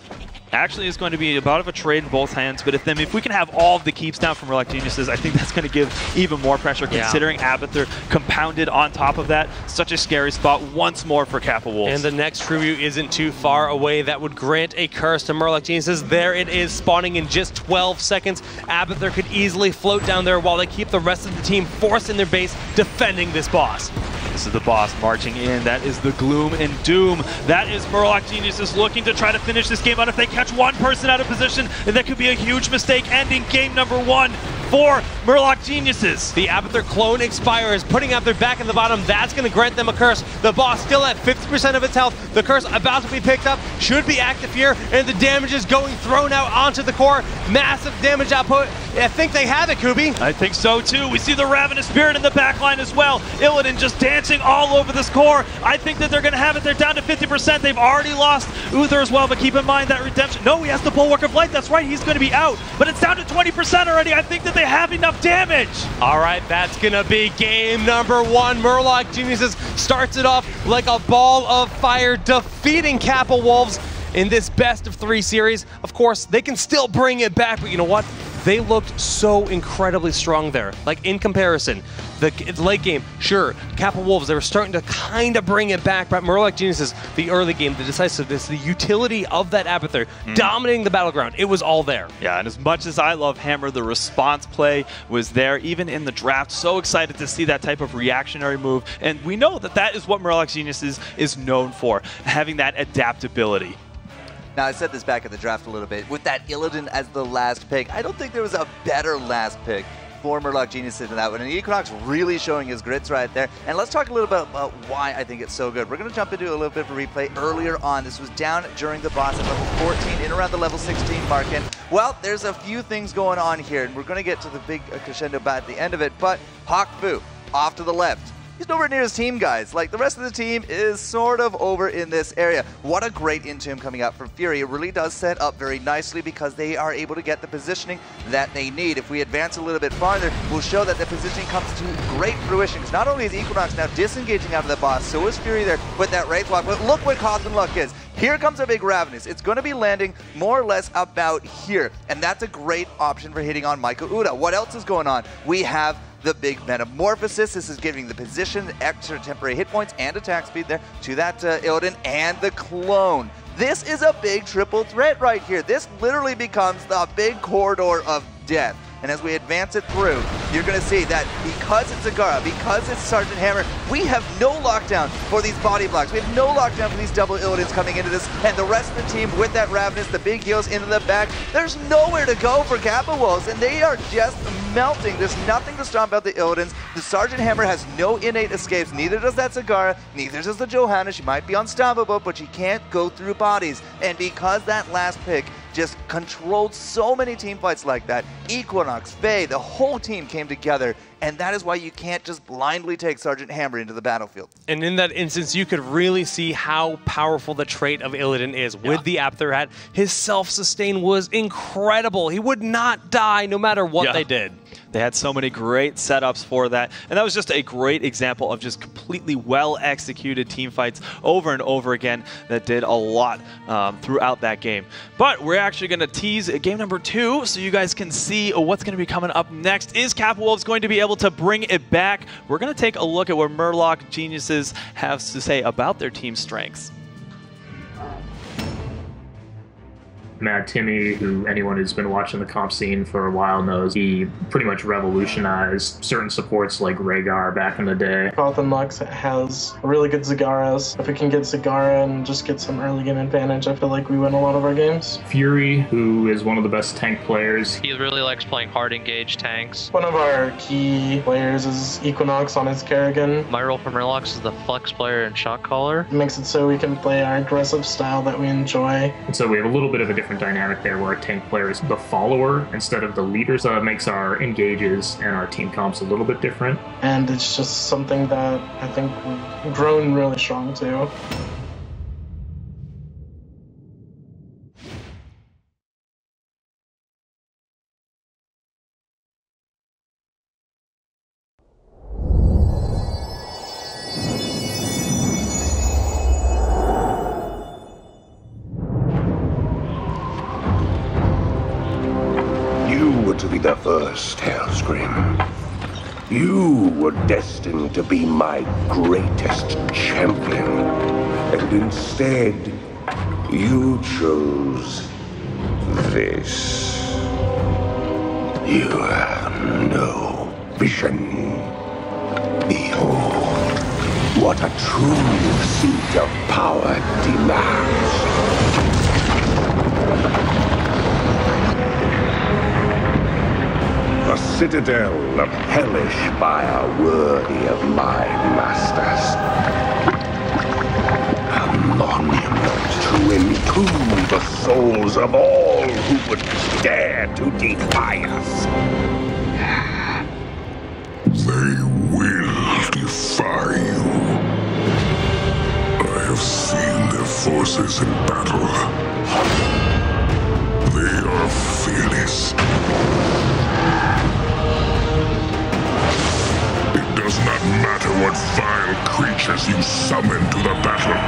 Speaker 3: actually is going to be about of a trade in both hands, but if we can have all of the keeps down from Murloc Geniuses, I think that's going to give even more pressure, considering Abathur compounded on top of that. Such a scary spot once more for Kappa Wolves.
Speaker 1: And the next tribute isn't too far away. That would grant a curse to Murloc Geniuses. There it is, spawning in just 12 seconds. Abathur could easily float down there while they keep the rest of the team forced in their base, defending this boss.
Speaker 3: This is the boss marching in. That is the gloom and doom. That is Murloc Geniuses looking to try to finish this game out. If they catch one person out of position, then that could be a huge mistake, ending game number 1 for Murloc Geniuses.
Speaker 1: The Abathur clone expires, putting Abathur back in the bottom. That's going to grant them a curse. The boss still at 50% of its health. The curse about to be picked up, should be active here, and the damage is going thrown out onto the core. Massive damage output. I think they have it, Kubi.
Speaker 3: I think so too. We see the Ravenous Spirit in the backline as well. Illidan just dancing all over this core. I think that they're going to have it. They're down to 50%. They've already lost Uther as well, but keep in mind that redemption. No, he has the Bulwark of Light. That's right. He's going to be out, but it's down to 20% already. I think that they have enough damage.
Speaker 1: All right, that's going to be game number 1. Murloc Geniuses starts it off like a ball of fire, defeating Kappa Wolves in this best of 3 series. Of course, they can still bring it back, but you know what? They looked so incredibly strong there. Like, in comparison, the late game, sure, Kappa Wolves, they were starting to kind of bring it back, but Murloc Geniuses, the early game, the decisiveness, the utility of that Abathur, dominating the battleground, it was all there.
Speaker 3: Yeah, and as much as I love Hammer, the response play was there, even in the draft. So excited to see that type of reactionary move, and we know that that is what Murloc Geniuses is known for, having that adaptability.
Speaker 2: Now, I said this back at the draft a little bit. With that Illidan as the last pick, I don't think there was a better last pick for Murloc Geniuses than that one. And Equinox really showing his grits right there. And let's talk a little bit about why I think it's so good. We're going to jump into a little bit of a replay earlier on. This was down during the boss at level 14, in around the level 16 mark. And, well, there's a few things going on here. And we're going to get to the big crescendo at the end of it. But Hocfoo, off to the left. He's nowhere near his team, guys. Like, the rest of the team is sort of over in this area. What a great Entomb coming out from Fury. It really does set up very nicely because they are able to get the positioning that they need. If we advance a little bit farther, we'll show that the positioning comes to great fruition. Because not only is Equinox now disengaging out of the boss, so is Fury there with that Wraith Walk. But look what CauthonLuck is. Here comes a big Ravenous. It's going to be landing more or less about here. And that's a great option for hitting on Michaeludall. What else is going on? We have the big Metamorphosis. This is giving the position, extra temporary hit points, and attack speed there to that Illidan, and the clone. This is a big triple threat right here. This literally becomes the big corridor of death. And as we advance it through, you're going to see that because it's Zagara, because it's Sergeant Hammer, we have no lockdown for these body blocks. We have no lockdown for these double Illidans coming into this. And the rest of the team with that Ravenous, the big heals into the back, there's nowhere to go for Kappa Wolves. And they are just melting. There's nothing to stop out the Illidans. The Sergeant Hammer has no innate escapes. Neither does that Zagara. Neither does the Johanna. She might be unstoppable, but she can't go through bodies. And because that last pick just controlled so many team fights like that, Equinox, Faye, the whole team came together, and that is why you can't just blindly take Sergeant Hammer into the battlefield.
Speaker 1: And in that instance, you could really see how powerful the trait of Illidan is. With the Abathur hat, his self-sustain was incredible. He would not die no matter what they did.
Speaker 3: They had so many great setups for that, and that was just a great example of just completely well-executed team fights over and over again that did a lot throughout that game. But we're actually going to tease game number 2 so you guys can see what's going to be coming up next. Is Kappa Wolves going to be able to bring it back? We're going to take a look at what Murloc Geniuses have to say about their team strengths.
Speaker 4: madtimmy, who anyone who's been watching the comp scene for a while knows, he pretty much revolutionized certain supports like Rhaegar back in the day.
Speaker 5: CauthonLuck has really good Zagaras. If we can get Zagara and just get some early game advantage, I feel like we win a lot of our games.
Speaker 4: Fury, who is one of the best tank players.
Speaker 6: He really likes playing hard engaged tanks.
Speaker 5: One of our key players is Equinox on his Kerrigan.
Speaker 6: My role for Murloc is the flex player and shot caller.
Speaker 5: It makes it so we can play our aggressive style that we enjoy.
Speaker 4: And so we have a little bit of a different dynamic there where our tank player is the follower instead of the leader, so it makes our engages and our team comps a little bit different.
Speaker 5: And it's just something that I think we've grown really strong to.
Speaker 7: To be the first, Hellscream. You were destined to be my greatest champion, and instead, you chose this. You have no vision. Behold, what a true seat of power demands. A citadel of hellish fire worthy of my masters. A monument to entomb the souls of all who would dare to defy us.
Speaker 8: They will defy you. I have seen their forces in battle. They are fearless. It does not matter what vile creatures you summon to the battle.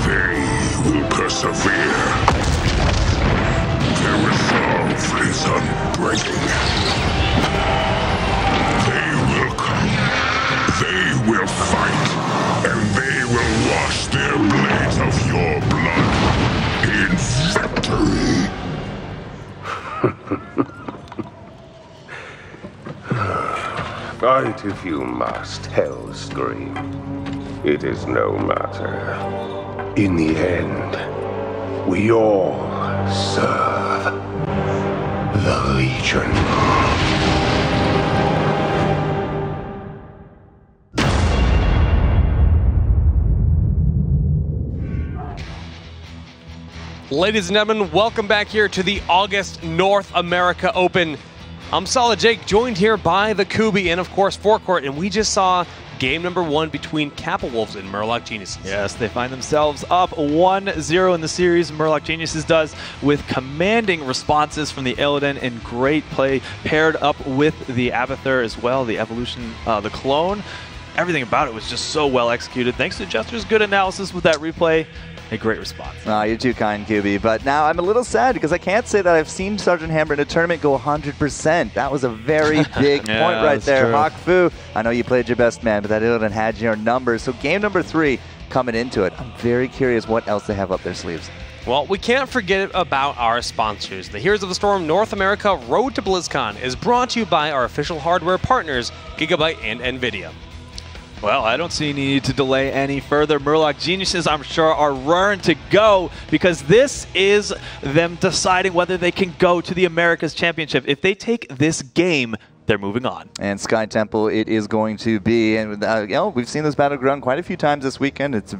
Speaker 8: They will persevere. Their resolve is unbreaking. They will come. They will fight. And they will wash their blades of your blood in victory.
Speaker 7: Fight if you must, Hellscream. It is no matter. In the end, we all serve the Legion.
Speaker 1: Ladies and gentlemen, welcome back here to the August North America Open. I'm Solid Jake, joined here by the Kubi and, of course, Forecourt, and we just saw game number 1 between Kappa Wolves and Murloc Geniuses.
Speaker 3: Yes, they find themselves up 1-0 in the series. Murloc Geniuses does, with commanding responses from the Illidan and great play paired up with the Abathur as well, the evolution, the clone. Everything about it was just so well executed. Thanks to Jester's good analysis with that replay. A great response.
Speaker 2: You're too kind, QB. But now I'm a little sad because I can't say that I've seen Sergeant Hammer in a tournament go 100%. That was a very big point right there. Hocfoo, I know you played your best man, but that Illidan had your numbers. So game number 3 coming into it. I'm very curious what else they have up their sleeves.
Speaker 1: Well, we can't forget about our sponsors. The Heroes of the Storm North America Road to BlizzCon is brought to you by our official hardware partners, Gigabyte and NVIDIA.
Speaker 3: Well, I don't see any need to delay any further. Murloc Geniuses, I'm sure, are raring to go because this is them deciding whether they can go to the Americas Championship. If they take this game, they're moving on.
Speaker 2: And Sky Temple it is going to be. And you know, we've seen this battleground quite a few times this weekend. It's a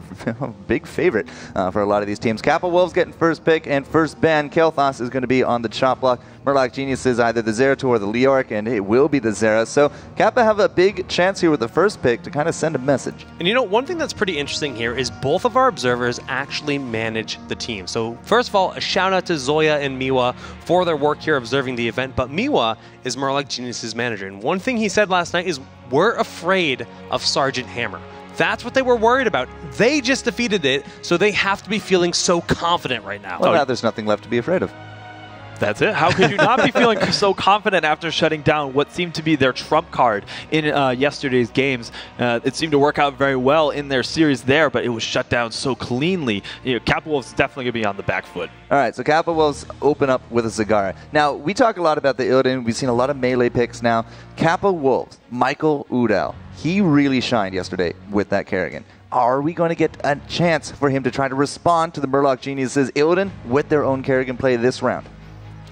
Speaker 2: big favorite for a lot of these teams. Kappa Wolves getting first pick and first ban. Kel'Thas is going to be on the chop block. Murloc Geniuses either the Zeratul or the Leoric, and it will be the Zera. So Kappa have a big chance here with the first pick to kind of send a message.
Speaker 1: And you know, one thing that's pretty interesting here is both of our observers actually manage the team. So first of all, a shout out to Zoya and Miwa for their work here observing the event. But Miwa is Murloc Geniuses manager. And one thing he said last night is, we're afraid of Sergeant Hammer. That's what they were worried about. They just defeated it, so they have to be feeling so confident right now.
Speaker 2: Well, now there's nothing left to be afraid of.
Speaker 3: That's it. How could you not be feeling so confident after shutting down what seemed to be their trump card in yesterday's games? It seemed to work out very well in their series there, but it was shut down so cleanly. You know, Kappa Wolves is definitely going to be on the back foot.
Speaker 2: All right, so Kappa Wolves open up with a Zagara. Now, we talk a lot about the Illidan. We've seen a lot of melee picks now. Kappa Wolves, Michaeludall, he really shined yesterday with that Kerrigan. Are we going to get a chance for him to try to respond to the Murloc Geniuses Illidan with their own Kerrigan play this round?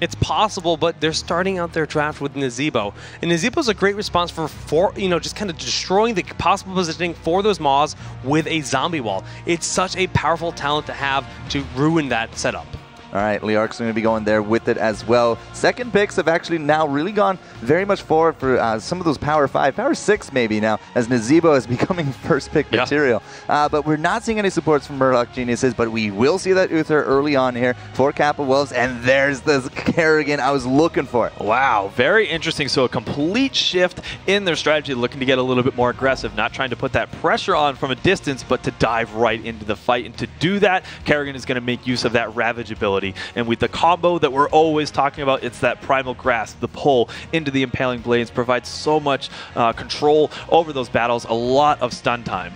Speaker 1: It's possible, but they're starting out their draft with Nazeebo. And Nazeebo's a great response for just kind of destroying the possible positioning for those Maws with a zombie wall. It's such a powerful talent to have to ruin that setup.
Speaker 2: All right, Leoric's going to be going there with it as well. Second picks have actually now really gone very much forward for some of those Power 5, Power 6 maybe now, as Nazeebo is becoming first pick material. But we're not seeing any supports from Murloc Geniuses, but we will see that Uther early on here for Kappa Wolves, and there's the Kerrigan I was looking for.
Speaker 3: Wow, very interesting. So a complete shift in their strategy, looking to get a little bit more aggressive, not trying to put that pressure on from a distance, but to dive right into the fight. And to do that, Kerrigan is going to make use of that Ravage ability. And with the combo that we're always talking about, it's that Primal Grasp, the pull into the Impaling Blades, provides so much control over those battles, a lot of stun time.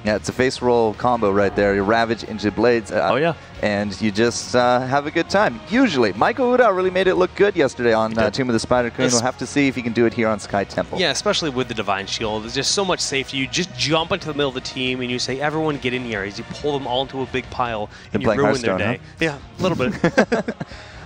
Speaker 2: Yeah, it's a face roll combo right there. You Ravage into Blades. And you just have a good time. Usually. Michaeludall really made it look good yesterday on Tomb of the Spider Queen. We'll have to see if he can do it here on Sky Temple.
Speaker 1: Yeah, especially with the Divine Shield. There's just so much safety. You just jump into the middle of the team and you say, everyone get in here. As you pull them all into a big pile and you ruin their day.
Speaker 2: Huh?
Speaker 1: Yeah, a little bit.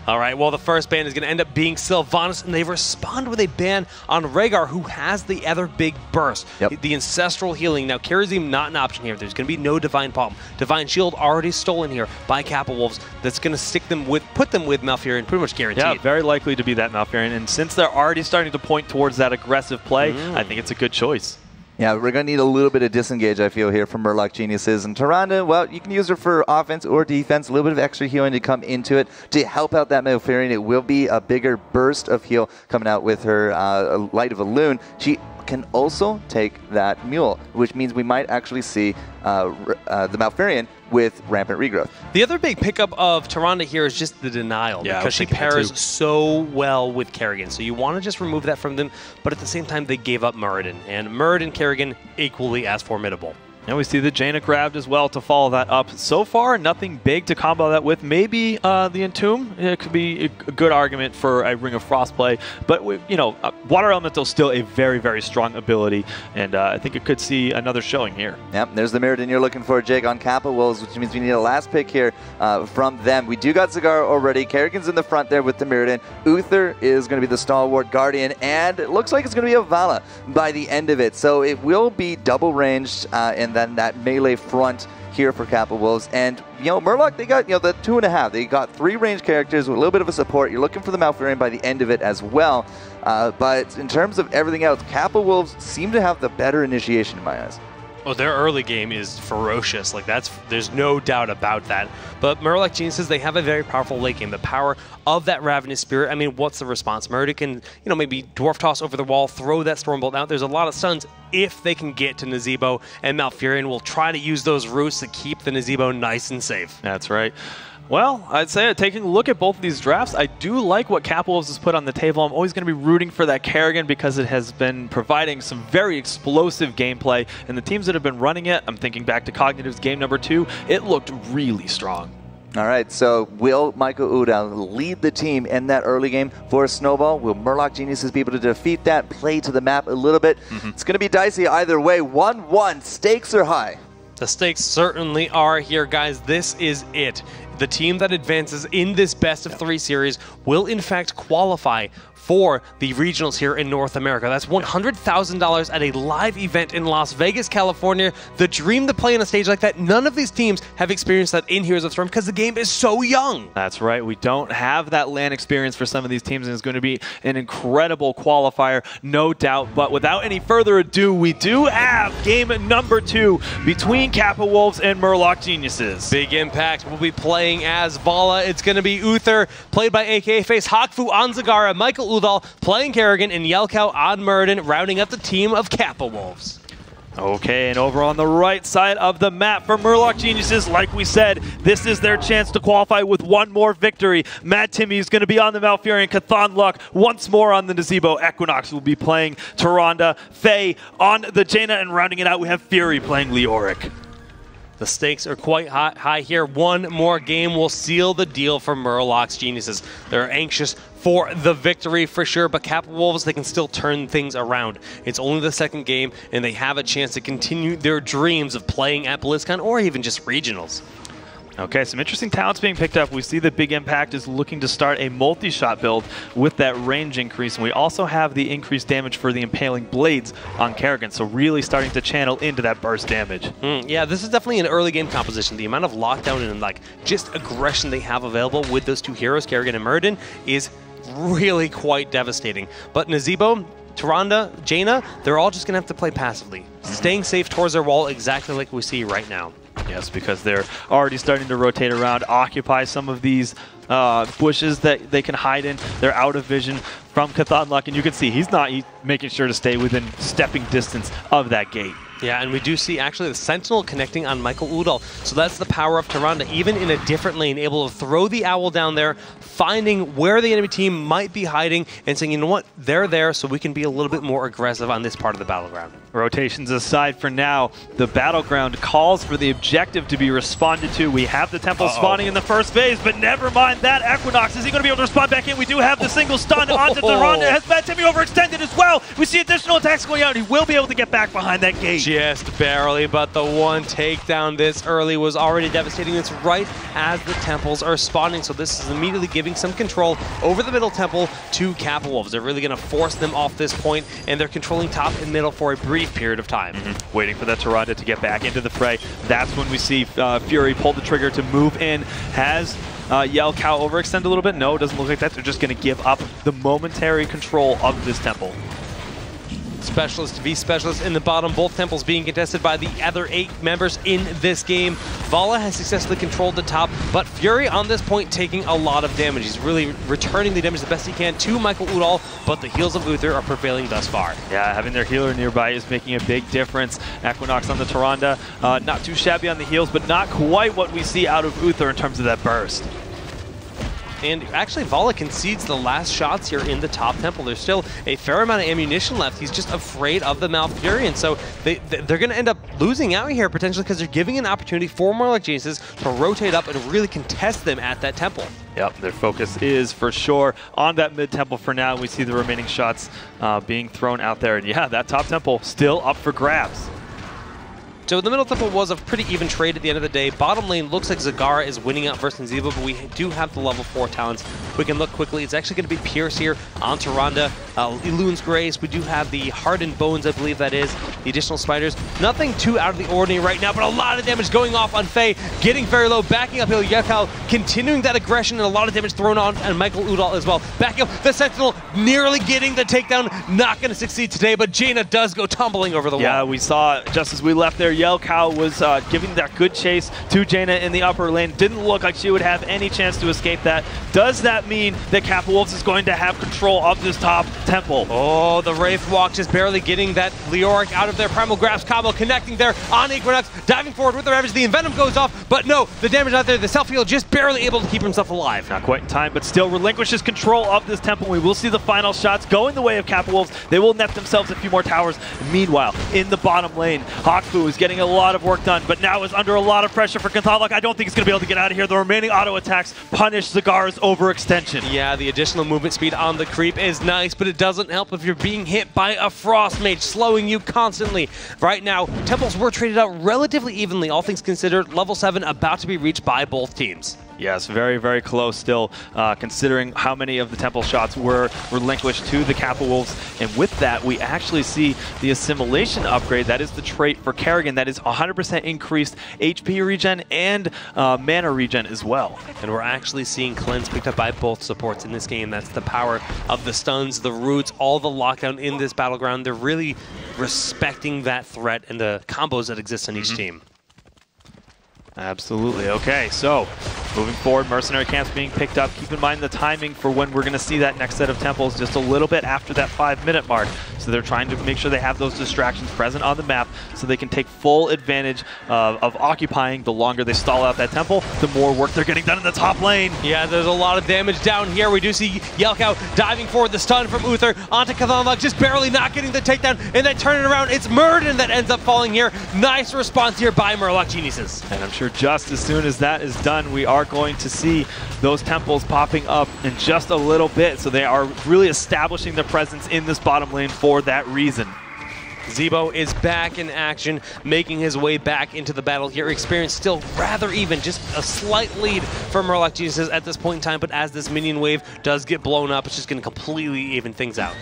Speaker 1: All right, well, the first ban is going to end up being Sylvanas, and they respond with a ban on Rhaegar, who has the other big burst.
Speaker 2: Yep.
Speaker 1: The Ancestral Healing. Now, Charisma not an option here. There's going to be no Divine Palm. Divine Shield already stolen here by Kappa Wolves. That's going to put them with Malfurion, pretty much guaranteed.
Speaker 3: Yeah, very likely to be that Malfurion. And since they're already starting to point towards that aggressive play, I think it's a good choice.
Speaker 2: Yeah, we're going to need a little bit of disengage, I feel, here from Murloc Geniuses. And Tyrande, well, you can use her for offense or defense, a little bit of extra healing to come into it to help out that Malfurion. It will be a bigger burst of heal coming out with her Light of a Loon. She can also take that Mule, which means we might actually see the Malfurion with Rampant Regrowth.
Speaker 1: The other big pickup of Tyrande here is just the Denial, because she pairs so well with Kerrigan. So you want to just remove that from them, but at the same time, they gave up Muradin. And Muradin Kerrigan equally as formidable.
Speaker 3: And we see the Jaina grabbed as well to follow that up. So far, nothing big to combo that with. Maybe the Entomb. It could be a good argument for a Ring of Frost play. But, Water Elemental is still a very, very strong ability. And I think it could see another showing here.
Speaker 2: Yep, there's the Mirrodin you're looking for, Jake, on Kappa Wolves, which means we need a last pick here from them. We do got Zagara already. Kerrigan's in the front there with the Mirrodin. Uther is going to be the stalwart Guardian. And it looks like it's going to be a Vala by the end of it. So it will be double ranged and then that melee front here for Kappa Wolves. And, Murloc, they got, the 2.5. They got 3 ranged characters with a little bit of a support. You're looking for the Malfurion by the end of it as well. But in terms of everything else, Kappa Wolves seem to have the better initiation in my eyes.
Speaker 1: Oh, their early game is ferocious. There's no doubt about that. But Murloc Geniuses, they have a very powerful late game. The power of that Ravenous Spirit. I mean, what's the response? Murder can, maybe Dwarf Toss over the wall, throw that Stormbolt out. There's a lot of stuns if they can get to Nazeebo, and Malfurion will try to use those roots to keep the Nazeebo nice and safe.
Speaker 3: That's right. Well, I'd say taking a look at both of these drafts, I do like what Kappa Wolves has put on the table. I'm always going to be rooting for that Kerrigan because it has been providing some very explosive gameplay. And the teams that have been running it, I'm thinking back to Cognitive's game number 2, it looked really strong.
Speaker 2: All right, so will Michaeludall lead the team in that early game for a snowball? Will Murloc Geniuses be able to defeat that, play to the map a little bit? It's going to be dicey either way. 1-1, stakes are high.
Speaker 1: The stakes certainly are here, guys. This is it. The team that advances in this best-of-3 series will, in fact, qualify for the regionals here in North America. That's $100,000 at a live event in Las Vegas, California. The dream to play on a stage like that. None of these teams have experienced that in Heroes of the Storm because the game is so young.
Speaker 3: That's right. We don't have that LAN experience for some of these teams, and it's going to be an incredible qualifier, no doubt. But without any further ado, we do have game number 2 between Kappa Wolves and Murloc Geniuses.
Speaker 1: Big Impact will be playing as Vala. It's going to be Uther, played by Akaface, Hocfoo on Zagara, Michaeludall playing Kerrigan, and YELKAO on Muradin, rounding up the team of Kappa Wolves.
Speaker 3: Okay, and over on the right side of the map for Murloc Geniuses, like we said, this is their chance to qualify with one more victory. madtimmy is going to be on the Malfurion, CauthonLuck once more on the Nazeebo. Equinox will be playing Tyrande, Faye on the Jaina, and rounding it out, we have Fury playing Leoric.
Speaker 1: The stakes are quite high here. One more game will seal the deal for Murloc's Geniuses. They're anxious for the victory for sure, but Kappa Wolves, they can still turn things around. It's only the second game, and they have a chance to continue their dreams of playing at BlizzCon or even just regionals.
Speaker 3: Okay, some interesting talents being picked up. We see that Big Impact is looking to start a multi-shot build with that range increase, and we also have the increased damage for the Impaling Blades on Kerrigan, so really starting to channel into that burst damage.
Speaker 1: Yeah, this is definitely an early game composition. The amount of lockdown and just aggression they have available with those two heroes, Kerrigan and Muradin, is really quite devastating. But Nazeebo, Tyrande, Jaina, they're all just going to have to play passively, staying safe towards their wall exactly like we see right now.
Speaker 3: Yes, because they're already starting to rotate around, occupy some of these bushes that they can hide in. They're out of vision from CauthonLuck, and you can see he's making sure to stay within stepping distance of that gate.
Speaker 1: Yeah, and we do see actually the Sentinel connecting on Michaeludall. So that's the power of Tyrande, even in a different lane, able to throw the owl down there, finding where the enemy team might be hiding, and saying, you know what, they're there, so we can be a little bit more aggressive on this part of the battleground.
Speaker 3: Rotations aside for now, the battleground calls for the objective to be responded to. We have the temple spawning in the first phase, but never mind that. Equinox, is he going to be able to respond back in? We do have the single stun onto Tyrande. Has madtimmy overextended as well. We see additional attacks going out. He will be able to get back behind that gate.
Speaker 1: Just barely, but the one takedown this early was already devastating. It's right as the temples are spawning, so this is immediately giving some control over the middle temple to Kappa Wolves. They're really going to force them off this point, and they're controlling top and middle for a brief period of time.
Speaker 3: Waiting for that Tyrande to get back into the fray. That's when we see Fury pull the trigger to move in. Has YELKAO overextend a little bit? No, it doesn't look like that. They're just going to give up the momentary control of this temple.
Speaker 1: Specialist v Specialist in the bottom, both temples being contested by the other 8 members in this game. Vala has successfully controlled the top, but Fury on this point taking a lot of damage. He's really returning the damage the best he can to Michaeludall, but the heals of Uther are prevailing thus far.
Speaker 3: Yeah, having their healer nearby is making a big difference. Equinox on the Tyrande, not too shabby on the heals, but not quite what we see out of Uther in terms of that burst.
Speaker 1: And actually, Vala concedes the last shots here in the top temple. There's still a fair amount of ammunition left. He's just afraid of the Malfurion. So they're going to end up losing out here potentially because they're giving an opportunity for Murloc to rotate up and really contest them at that temple.
Speaker 3: Yep, their focus is for sure on that mid-temple for now. We see the remaining shots being thrown out there. And yeah, that top temple still up for grabs.
Speaker 1: So the middle temple was a pretty even trade at the end of the day. Bottom lane looks like Zagara is winning out versus Nziva, but we do have the level 4 talents. We can look quickly. It's actually going to be Pierce here on Tyrande. Elune's Grace. We do have the Hardened Bones, I believe that is. The additional spiders. Nothing too out of the ordinary right now, but a lot of damage going off on Faye. Getting very low, backing up YELKAO, continuing that aggression, and a lot of damage thrown on and Michaeludall as well. Backing up the Sentinel, nearly getting the takedown. Not going to succeed today, but Jaina does go tumbling over the wall.
Speaker 3: Yeah, we saw just as we left there, YELKAO was giving that good chase to Jaina in the upper lane. Didn't look like she would have any chance to escape that. Does that mean that Kappa Wolves is going to have control of this top temple?
Speaker 1: Oh, the Wraith Walk just barely getting that Leoric out of their Primal Grasp combo, connecting there on Equinox, diving forward with the Ravage. The Envenom goes off, but no, the damage out there, the self-heal just barely able to keep himself alive.
Speaker 3: Not quite in time, but still relinquishes control of this temple. We will see the final shots going the way of Kappa Wolves. They will net themselves a few more towers. Meanwhile, in the bottom lane, Hocfoo is getting a lot of work done, but now is under a lot of pressure for CauthonLuck. I don't think he's going to be able to get out of here. The remaining auto attacks punish Zagara's overextension.
Speaker 1: Yeah, the additional movement speed on the creep is nice, but it doesn't help if you're being hit by a Frost Mage, slowing you constantly. Right now, temples were traded out relatively evenly, all things considered. Level 7 about to be reached by both teams.
Speaker 3: Yes, very, very close still, considering how many of the temple shots were relinquished to the Kappa Wolves. And with that, we actually see the assimilation upgrade. That is the trait for Kerrigan. That is 100% increased HP regen and mana regen as well.
Speaker 1: And we're actually seeing cleanse picked up by both supports in this game. That's the power of the stuns, the roots, all the lockdown in this battleground. They're really respecting that threat and the combos that exist on each team.
Speaker 3: Absolutely. Okay, so moving forward, mercenary camps being picked up. Keep in mind the timing for when we're going to see that next set of temples just a little bit after that 5-minute mark. So they're trying to make sure they have those distractions present on the map so they can take full advantage of occupying. The longer they stall out that temple, the more work they're getting done in the top lane.
Speaker 1: Yeah, there's a lot of damage down here. We do see YELKAO diving forward, the stun from Uther onto CauthonLuck, just barely not getting the takedown, and then turning around, it's Murden that ends up falling here. Nice response here by Murloc-Geniuses.
Speaker 3: And I'm sure just as soon as that is done, we are going to see those temples popping up in just a little bit. So they are really establishing their presence in this bottom lane for that reason.
Speaker 1: Zebo is back in action, making his way back into the battle here. Experience still rather even, just a slight lead for Murloc-Geniuses at this point in time, but as this minion wave does get blown up, it's just going to completely even things out.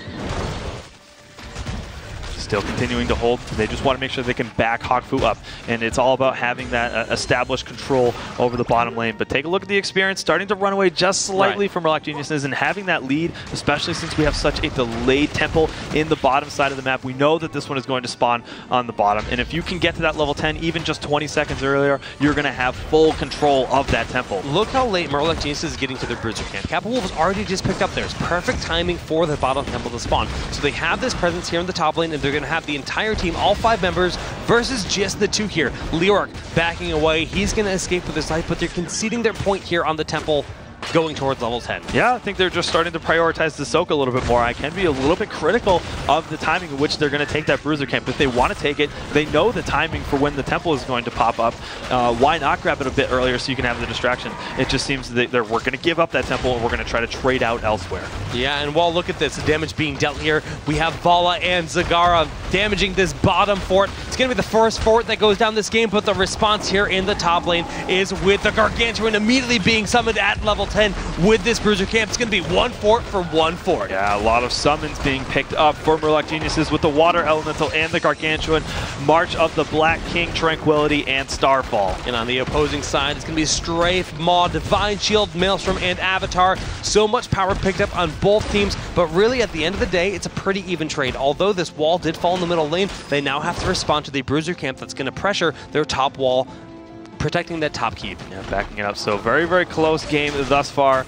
Speaker 3: Still continuing to hold. They just want to make sure they can back Hocfoo up, and it's all about having that established control over the bottom lane. But take a look at the experience, starting to run away just slightly from Murloc-Geniuses, and having that lead, especially since we have such a delayed temple in the bottom side of the map. We know that this one is going to spawn on the bottom, and if you can get to that level 10, even just 20 seconds earlier, you're going to have full control of that temple.
Speaker 1: Look how late Murloc-Geniuses is getting to their Bruiser camp. Kappa Wolves already just picked up theirs. Perfect timing for the bottom temple to spawn. So they have this presence here in the top lane, and they're going to have the entire team, all 5 members, versus just the 2 here. Leoric backing away. He's going to escape with his life, but they're conceding their point here on the temple, going towards level 10.
Speaker 3: Yeah, I think they're just starting to prioritize the soak a little bit more. I can be a little bit critical of the timing in which they're going to take that Bruiser camp. If they want to take it, they know the timing for when the temple is going to pop up. Why not grab it a bit earlier so you can have the distraction? It just seems that we're going to give up that temple and we're going to try to trade out elsewhere.
Speaker 1: Yeah, and while look at this, the damage being dealt here, we have Vala and Zagara damaging this bottom fort. It's going to be the first fort that goes down this game, but the response here in the top lane is with the Gargantuan immediately being summoned at level 10 with this Bruiser Camp. It's going to be 1 fort for 1 fort.
Speaker 3: Yeah, a lot of summons being picked up for Murloc Geniuses with the Water Elemental and the Gargantuan, March of the Black King, Tranquility, and Starfall.
Speaker 1: And on the opposing side, it's going to be Strafe, Maw, Divine Shield, Maelstrom, and Avatar. So much power picked up on both teams, but really at the end of the day, it's a pretty even trade. Although this wall did fall in the middle lane, they now have to respond to the Bruiser Camp that's going to pressure their top wall, protecting that top keep.
Speaker 3: Yeah, backing it up. So very, very close game thus far.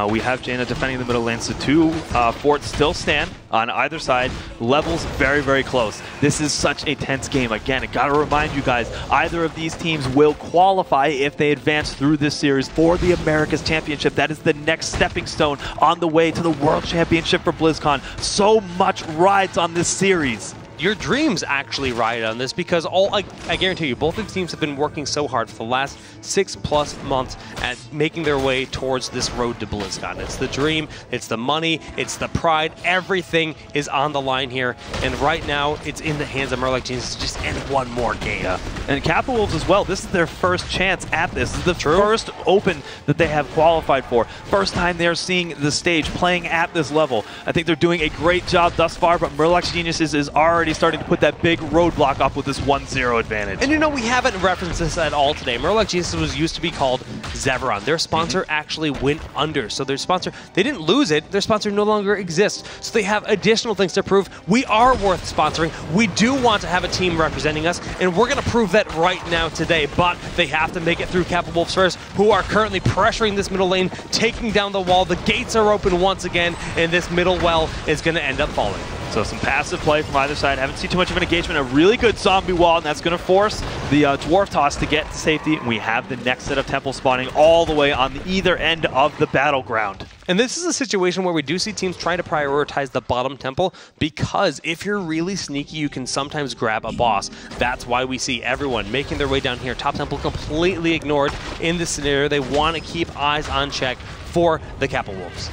Speaker 3: We have Jaina defending the middle lane, so 2 forts still stand on either side. Levels very, very close. This is such a tense game. Again, I gotta remind you guys, either of these teams will qualify if they advance through this series for the Americas Championship. That is the next stepping stone on the way to the World Championship for BlizzCon. So much rides on this series.
Speaker 1: Your dreams actually ride on this because I guarantee you, both of these teams have been working so hard for the last 6+ months at making their way towards this road to BlizzCon. It's the dream, it's the money, it's the pride, everything is on the line here, and right now it's in the hands of Murloc Geniuses to just end one more game.
Speaker 3: Yeah. And Kappa Wolves as well, this is their first chance at this. This is the first open that they have qualified for. First time they're seeing the stage, playing at this level. I think they're doing a great job thus far, but Murloc Geniuses is already starting to put that big roadblock up with this 1-0 advantage.
Speaker 1: And you know, we haven't referenced this at all today. Murloc Geniuses was used to be called Zeveron. Their sponsor actually went under. So their sponsor, they didn't lose it. Their sponsor no longer exists. So they have additional things to prove. We are worth sponsoring. We do want to have a team representing us, and we're going to prove that right now today. But they have to make it through Kappa Wolves first, who are currently pressuring this middle lane, taking down the wall. The gates are open once again, and this middle well is going to end up falling.
Speaker 3: So some passive play from either side. Haven't seen too much of an engagement. A really good zombie wall, and that's going to force the Dwarf Toss to get to safety. And we have the next set of temple spawning all the way on the either end of the battleground.
Speaker 1: And this is a situation where we do see teams trying to prioritize the bottom temple, because if you're really sneaky, you can sometimes grab a boss. That's why we see everyone making their way down here. Top temple completely ignored in this scenario. They want to keep eyes on check for the Kappa Wolves.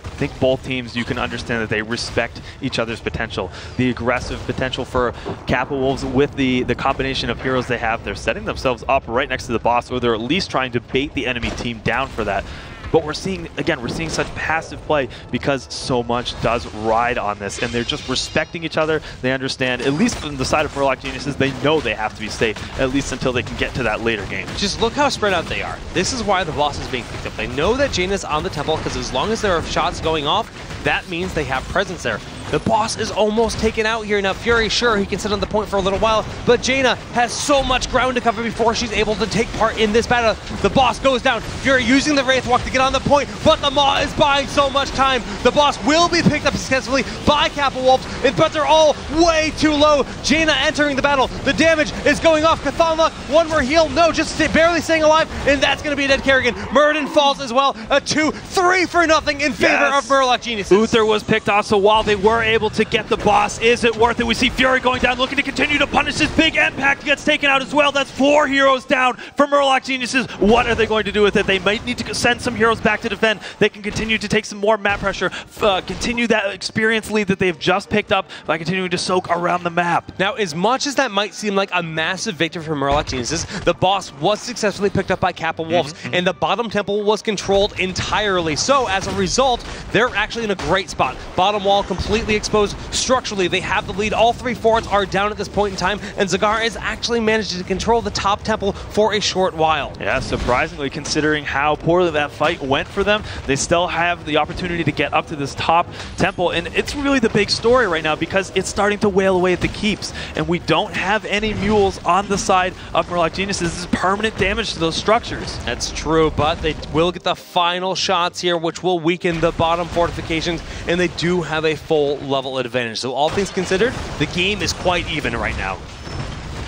Speaker 3: I think both teams, you can understand that they respect each other's potential. The aggressive potential for Kappa Wolves with the combination of heroes they have, they're setting themselves up right next to the boss, or they're at least trying to bait the enemy team down for that. But we're seeing, again, we're seeing such passive play because so much does ride on this, and they're just respecting each other. They understand, at least from the side of Murloc Geniuses, they know they have to be safe, at least until they can get to that later game.
Speaker 1: Just look how spread out they are. This is why the boss is being picked up. They know that Jaina's on the temple, because as long as there are shots going off, that means they have presence there. The boss is almost taken out here. Now, Fury, sure, he can sit on the point for a little while, but Jaina has so much ground to cover before she's able to take part in this battle. The boss goes down. Fury using the Wraith Walk to get on the point, but the Maw is buying so much time. The boss will be picked up successfully by Kappa Wolves, but they're all way too low. Jaina entering the battle. The damage is going off. CauthonLuck, one more heal. No, just barely staying alive, and that's going to be a dead Kerrigan. Murden falls as well. A 2-3 for nothing in favor of Murloc Geniuses.
Speaker 3: Uther was picked off, so while they were able to get the boss, is it worth it? We see Fury going down, looking to continue to punish this. Big Impact gets taken out as well. That's 4 heroes down for Murloc Geniuses. What are they going to do with it? They might need to send some heroes back to defend. They can continue to take some more map pressure, continue that experience lead that they've just picked up by continuing to soak around the map.
Speaker 1: Now, as much as that might seem like a massive victory for Murloc Geniuses, the boss was successfully picked up by Kappa Wolves, and the bottom temple was controlled entirely. So, as a result, they're actually in a great spot. Bottom wall completely exposed. Structurally, they have the lead. All 3 forts are down at this point in time, and Zagara has actually managed to control the top temple for a short while.
Speaker 3: Yeah, surprisingly, considering how poorly that fight went for them, they still have the opportunity to get up to this top temple, and it's really the big story right now because it's starting to wail away at the keeps, and we don't have any mules on the side of Murloc Geniuses. This is permanent damage to those structures.
Speaker 1: That's true, but they will get the final shots here, which will weaken the bottom fortifications, and they do have a full level advantage. So all things considered, the game is quite even right now.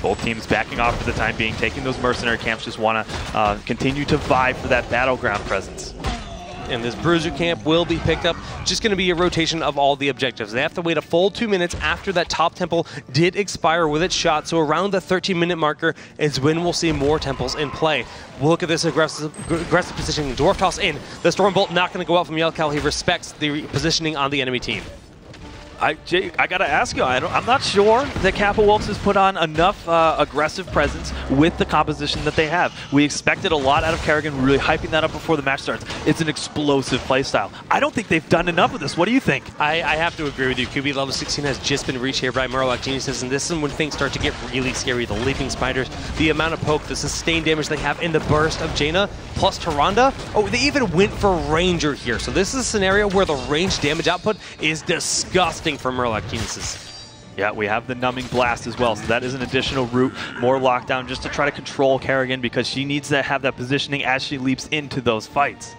Speaker 3: Both teams backing off for the time being, taking those mercenary camps, just want to continue to vie for that battleground presence.
Speaker 1: And this Bruiser camp will be picked up. Just going to be a rotation of all the objectives. They have to wait a full 2 minutes after that top temple did expire with its shot. So around the 13-minute marker is when we'll see more temples in play. We'll look at this aggressive positioning. Dwarf Toss in. The Stormbolt not going to go out from YELKAO. He respects the positioning on the enemy team.
Speaker 3: Jake, I gotta ask you, I'm not sure that Kappa Wolves has put on enough aggressive presence with the composition that they have. We expected a lot out of Kerrigan, really hyping that up before the match starts. It's an explosive playstyle. I don't think they've done enough of this. What do you think?
Speaker 1: I have to agree with you. QB level 16 has just been reached here by Murloc Geniuses, and this is when things start to get really scary. The leaping spiders, the amount of poke, the sustained damage they have in the burst of Jaina, plus Tyrande. Oh, they even went for Ranger here. So this is a scenario where the range damage output is disgusting for Murloc Geniuses.
Speaker 3: Yeah, we have the numbing blast as well, so that is an additional route, more lockdown just to try to control Kerrigan because she needs to have that positioning as she leaps into those fights.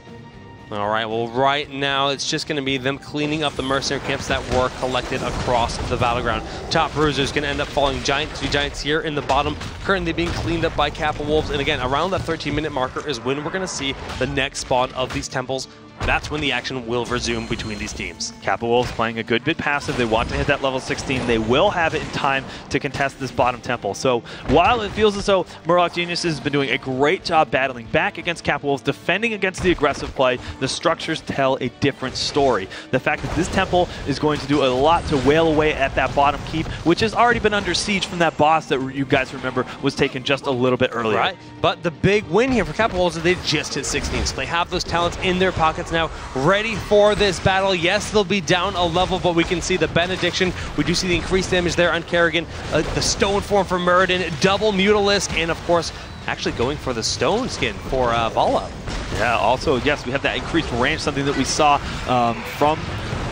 Speaker 1: All right, well, right now it's just going to be them cleaning up the mercenary camps that were collected across the battleground. Top Bruiser's going to end up falling giant. 2 giants here in the bottom, currently being cleaned up by Kappa Wolves. And again, around that 13-minute marker is when we're going to see the next spawn of these temples. That's when the action will resume between these teams.
Speaker 3: Kappa Wolves playing a good bit passive. They want to hit that level 16. They will have it in time to contest this bottom temple. So while it feels as though Murloc Geniuses has been doing a great job battling back against Kappa Wolves, defending against the aggressive play, the structures tell a different story. The fact that this temple is going to do a lot to wail away at that bottom keep, which has already been under siege from that boss that you guys remember was taken just a little bit earlier.
Speaker 1: Right, but the big win here for Kappa Wolves is they just hit 16, so they have those talents in their pockets now, ready for this battle. Yes, they'll be down a level, but we can see the benediction. We do see the increased damage there on Kerrigan, the stone form for Muradin, double Mutalisk, and of course, actually going for the stone skin for Vala.
Speaker 3: Yeah, also, yes, we have that increased range, something that we saw from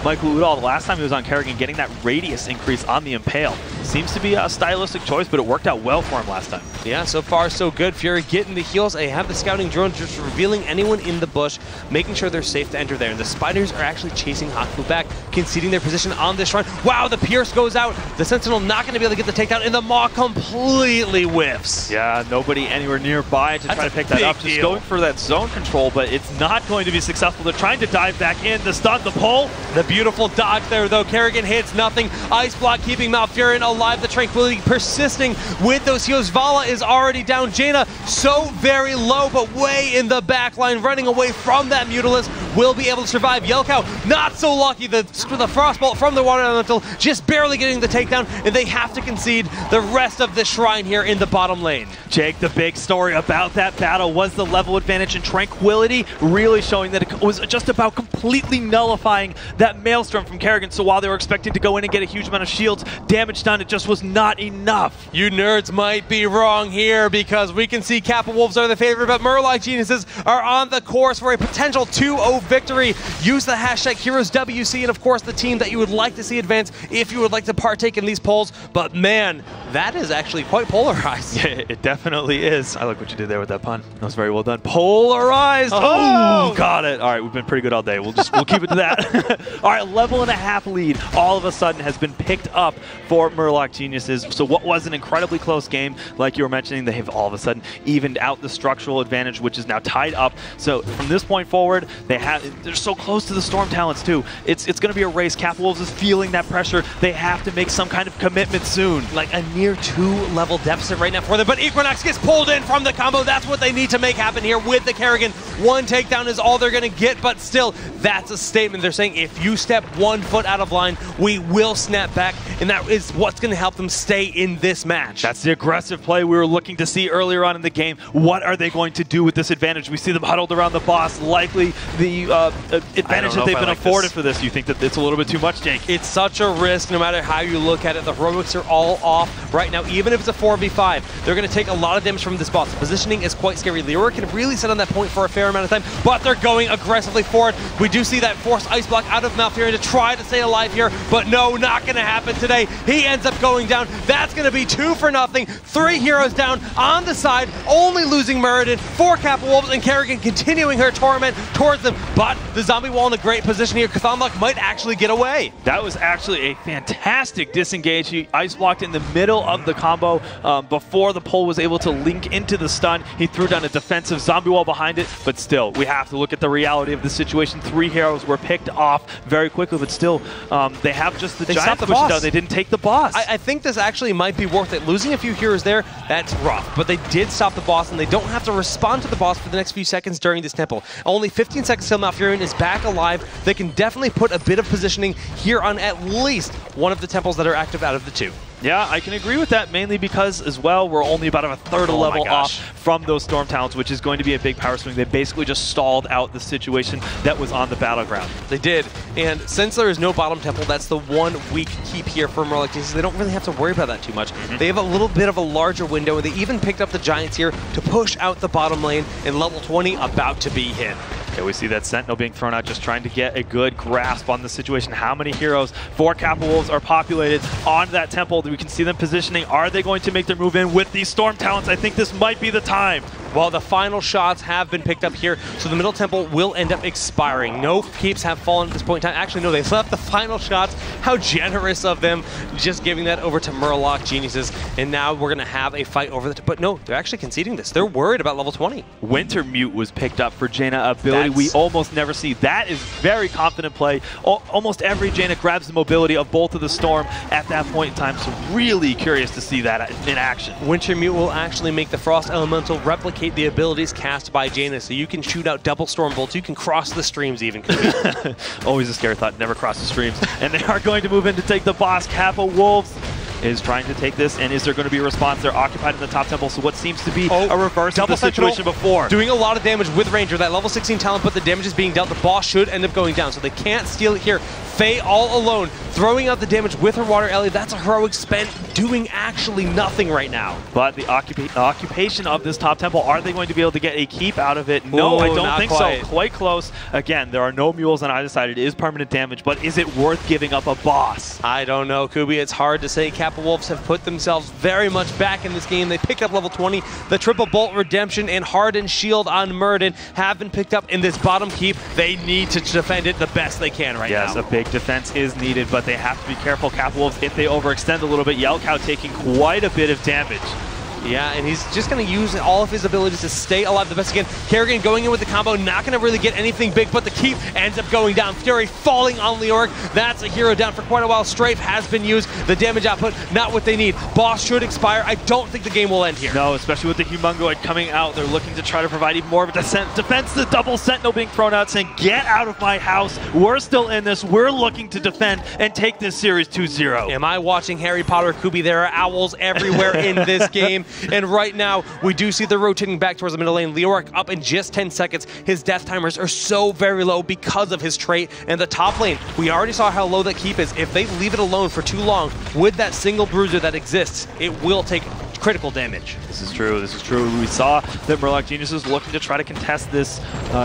Speaker 3: Michaeludall the last time he was on Kerrigan, getting that radius increase on the Impale. Seems to be a stylistic choice, but it worked out well for him last time.
Speaker 1: Yeah, so far so good. Fury getting the heals. They have the scouting drone just revealing anyone in the bush, making sure they're safe to enter there. And the spiders are actually chasing Hocfoo back, conceding their position on this run. Wow, the Pierce goes out. The Sentinel not going to be able to get the takedown, and the Maw completely whiffs.
Speaker 3: Yeah, nobody anywhere nearby to try to pick that up. Just going for that zone control, but it's not going to be successful. They're trying to dive back in. The stun, the pull.
Speaker 1: The beautiful dodge there, though. Kerrigan hits nothing. Ice block keeping Malfurion alive. The Tranquility persisting with those heals. Vala is already down. Jaina so very low, but way in the back line, running away from that Mutalisk. Will be able to survive. YELKAO not so lucky. The Frostbolt from the Water Elemental just barely getting the takedown, and they have to concede the rest of the shrine here in the bottom lane.
Speaker 3: Jake, the big story about that battle was the level advantage, and Tranquility really showing that it was just about completely nullifying that Maelstrom from Kerrigan. So while they were expecting to go in and get a huge amount of shields, damage done, it just was not enough.
Speaker 1: You nerds might be wrong here, because we can see Kappa Wolves are the favorite, but Murloc Geniuses are on the course for a potential 2-0 victory. Use the hashtag HeroesWC, and of course the team that you would like to see advance if you would like to partake in these polls. But man, that is actually quite polarized.
Speaker 3: Yeah, it definitely is. I like what you did there with that pun. That was very well done. Polarized. Oh, got it. All right, we've been pretty good all day. We'll keep it to that. All right, level and a half lead all of a sudden has been picked up for Murloc Geniuses. So what was an incredibly close game, like you were mentioning, they have all of a sudden evened out the structural advantage, which is now tied up. So from this point forward, they're so close to the Storm talents too. It's going to be a race. Kappa Wolves is feeling that pressure. They have to make some kind of commitment soon.
Speaker 1: Like a near 2-level deficit right now for them, but Equinox gets pulled in from the combo. That's what they need to make happen here with the Kerrigan. One takedown is all they're going to get, but still, that's a statement. They're saying if you step 1 foot out of line, we will snap back, and that is what's going to help them stay in this match.
Speaker 3: That's the aggressive play we were looking to see earlier on in the game. What are they going to do with this advantage? We see them huddled around the boss, likely the advantage that they've been afforded for this. You think that it's a little bit too much, Jake?
Speaker 1: It's such a risk no matter how you look at it. The heroics are all off right now. Even if it's a 4v5, they're going to take a lot of damage from this boss. The positioning is quite scary. Leora can really sit on that point for a fair amount of time, but they're going aggressively forward. We do see that forced ice block out of Malfurion to try to stay alive here, but no, not going to happen today. He ends up going down. That's going to be 2-0. 3 heroes down on the side, only losing Muradin for Kappa Wolves, and Kerrigan continuing her torment towards them, but the zombie wall in a great position here. CauthonLuck might actually get away.
Speaker 3: That was actually a fantastic disengage. He ice blocked in the middle middle of the combo before the pole was able to link into the stun. He threw down a defensive zombie wall behind it, but still, we have to look at the reality of the situation. 3 heroes were picked off very quickly, but still, they have just the Giants pushing down. They didn't take the boss.
Speaker 1: I think this actually might be worth it. Losing a few heroes there, that's rough, but they did stop the boss, and they don't have to respond to the boss for the next few seconds during this temple. Only 15 seconds till Malfurion is back alive. They can definitely put a bit of positioning here on at least one of the temples that are active out of the 2.
Speaker 3: Yeah, I can agree with that, mainly because, as well, we're only about a third of a level off from those Storm Talents, which is going to be a big power swing. They basically just stalled out the situation that was on the battleground.
Speaker 1: They did, and since there is no bottom temple, that's the one weak keep here for Murloc. They don't really have to worry about that too much. They have a little bit of a larger window, and they even picked up the Giants here to push out the bottom lane, and level 20 about to be hit.
Speaker 3: Okay, we see that Sentinel being thrown out, just trying to get a good grasp on the situation. How many heroes for Kappa Wolves are populated on that temple? We can see them positioning. Are they going to make their move in with these Storm Talents? I think this might be the time.
Speaker 1: Well, the final shots have been picked up here, so the middle temple will end up expiring. No keeps have fallen at this point in time. Actually, no, they left the final shots. How generous of them, just giving that over to Murloc Geniuses, and now we're going to have a fight over the... But no, they're actually conceding this. They're worried about level 20.
Speaker 3: Winter Mute was picked up for Jaina, ability we almost never see. That is very confident play. Almost every Jaina grabs the mobility of both of the Storm at that point in time, so really curious to see that in action.
Speaker 1: Winter Mute will actually make the Frost Elemental replicate the abilities cast by Jaina, so you can shoot out double Storm Bolts, you can cross the streams even.
Speaker 3: Always a scary thought, never cross the streams. And they are going to move in to take the boss. Kappa Wolves is trying to take this, and is there going to be a response? They're occupied in the top temple, so what seems to be a reverse of the situation before.
Speaker 1: Doing a lot of damage with Ranger. That level 16 talent, but the damage is being dealt. The boss should end up going down, so they can't steal it here. Faye all alone, throwing out the damage with her Water Ellie. That's a heroic spend, doing actually nothing right now.
Speaker 3: But the occupation of this top temple, are they going to be able to get a keep out of it? No, I don't think so. Quite close. Again, there are no mules on either side. It is permanent damage, but is it worth giving up a boss?
Speaker 1: I don't know, Kubi. It's hard to say. Kappa Wolves have put themselves very much back in this game. They picked up level 20. The triple bolt redemption and hardened shield on Murden have been picked up in this bottom keep. They need to defend it the best they can right now.
Speaker 3: Yes, a big defense is needed, but they have to be careful. Kappa Wolves, if they overextend a little bit, YELKAO taking quite a bit of damage.
Speaker 1: Yeah, and he's just going to use all of his abilities to stay alive the best he can. Kerrigan going in with the combo, not going to really get anything big, but the keep ends up going down. Fury falling on Leoric. That's a hero down for quite a while. Strafe has been used. The damage output, not what they need. Boss should expire. I don't think the game will end here.
Speaker 3: No, especially with the Humongoid coming out. They're looking to try to provide even more of a defense. The double Sentinel being thrown out, saying, get out of my house. We're still in this. We're looking to defend and take this series 2-0.
Speaker 1: Am I watching Harry Potter, Kubi? There are owls everywhere in this game. And right now, we do see the rotating back towards the middle lane. Leoric up in just 10 seconds. His death timers are so very low because of his trait. And the top lane, we already saw how low that keep is. If they leave it alone for too long, with that single bruiser that exists, it will take critical damage.
Speaker 3: This is true. This is true. We saw that Murloc Geniuses looking to try to contest this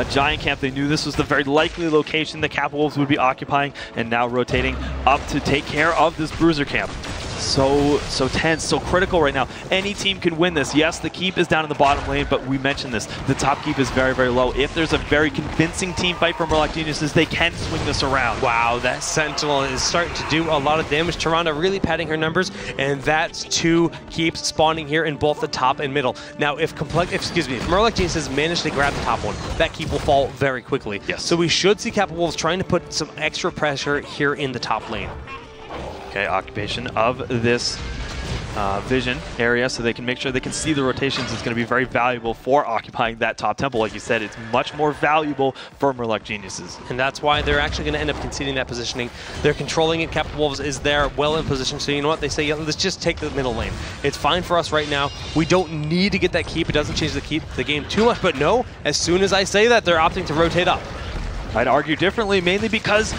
Speaker 3: giant camp. They knew this was the very likely location the Kappa Wolves would be occupying, and now rotating up to take care of this bruiser camp. So tense, so critical right now. Any team can win this. Yes, the keep is down in the bottom lane, but we mentioned this. The top keep is very, very low. If there's a very convincing team fight from Murloc Geniuses, they can swing this around.
Speaker 1: Wow, that Sentinel is starting to do a lot of damage. Tyrande really padding her numbers, and that's 2 keeps spawning here in both the top and middle. Now, if Murloc Geniuses manage to grab the top one, that keep will fall very quickly.
Speaker 3: Yes.
Speaker 1: So we should see Kappa Wolves trying to put some extra pressure here in the top lane.
Speaker 3: Okay, occupation of this vision area so they can make sure they can see the rotations is going to be very valuable for occupying that top temple. Like you said, it's much more valuable for Murloc Geniuses.
Speaker 1: And that's why they're actually going to end up conceding that positioning. They're controlling it. Kappa Wolves is there, well in position. So you know what? They say, yeah, let's just take the middle lane. It's fine for us right now. We don't need to get that keep. It doesn't change the game too much. But no, as soon as I say that, they're opting to rotate up.
Speaker 3: I'd argue differently, mainly because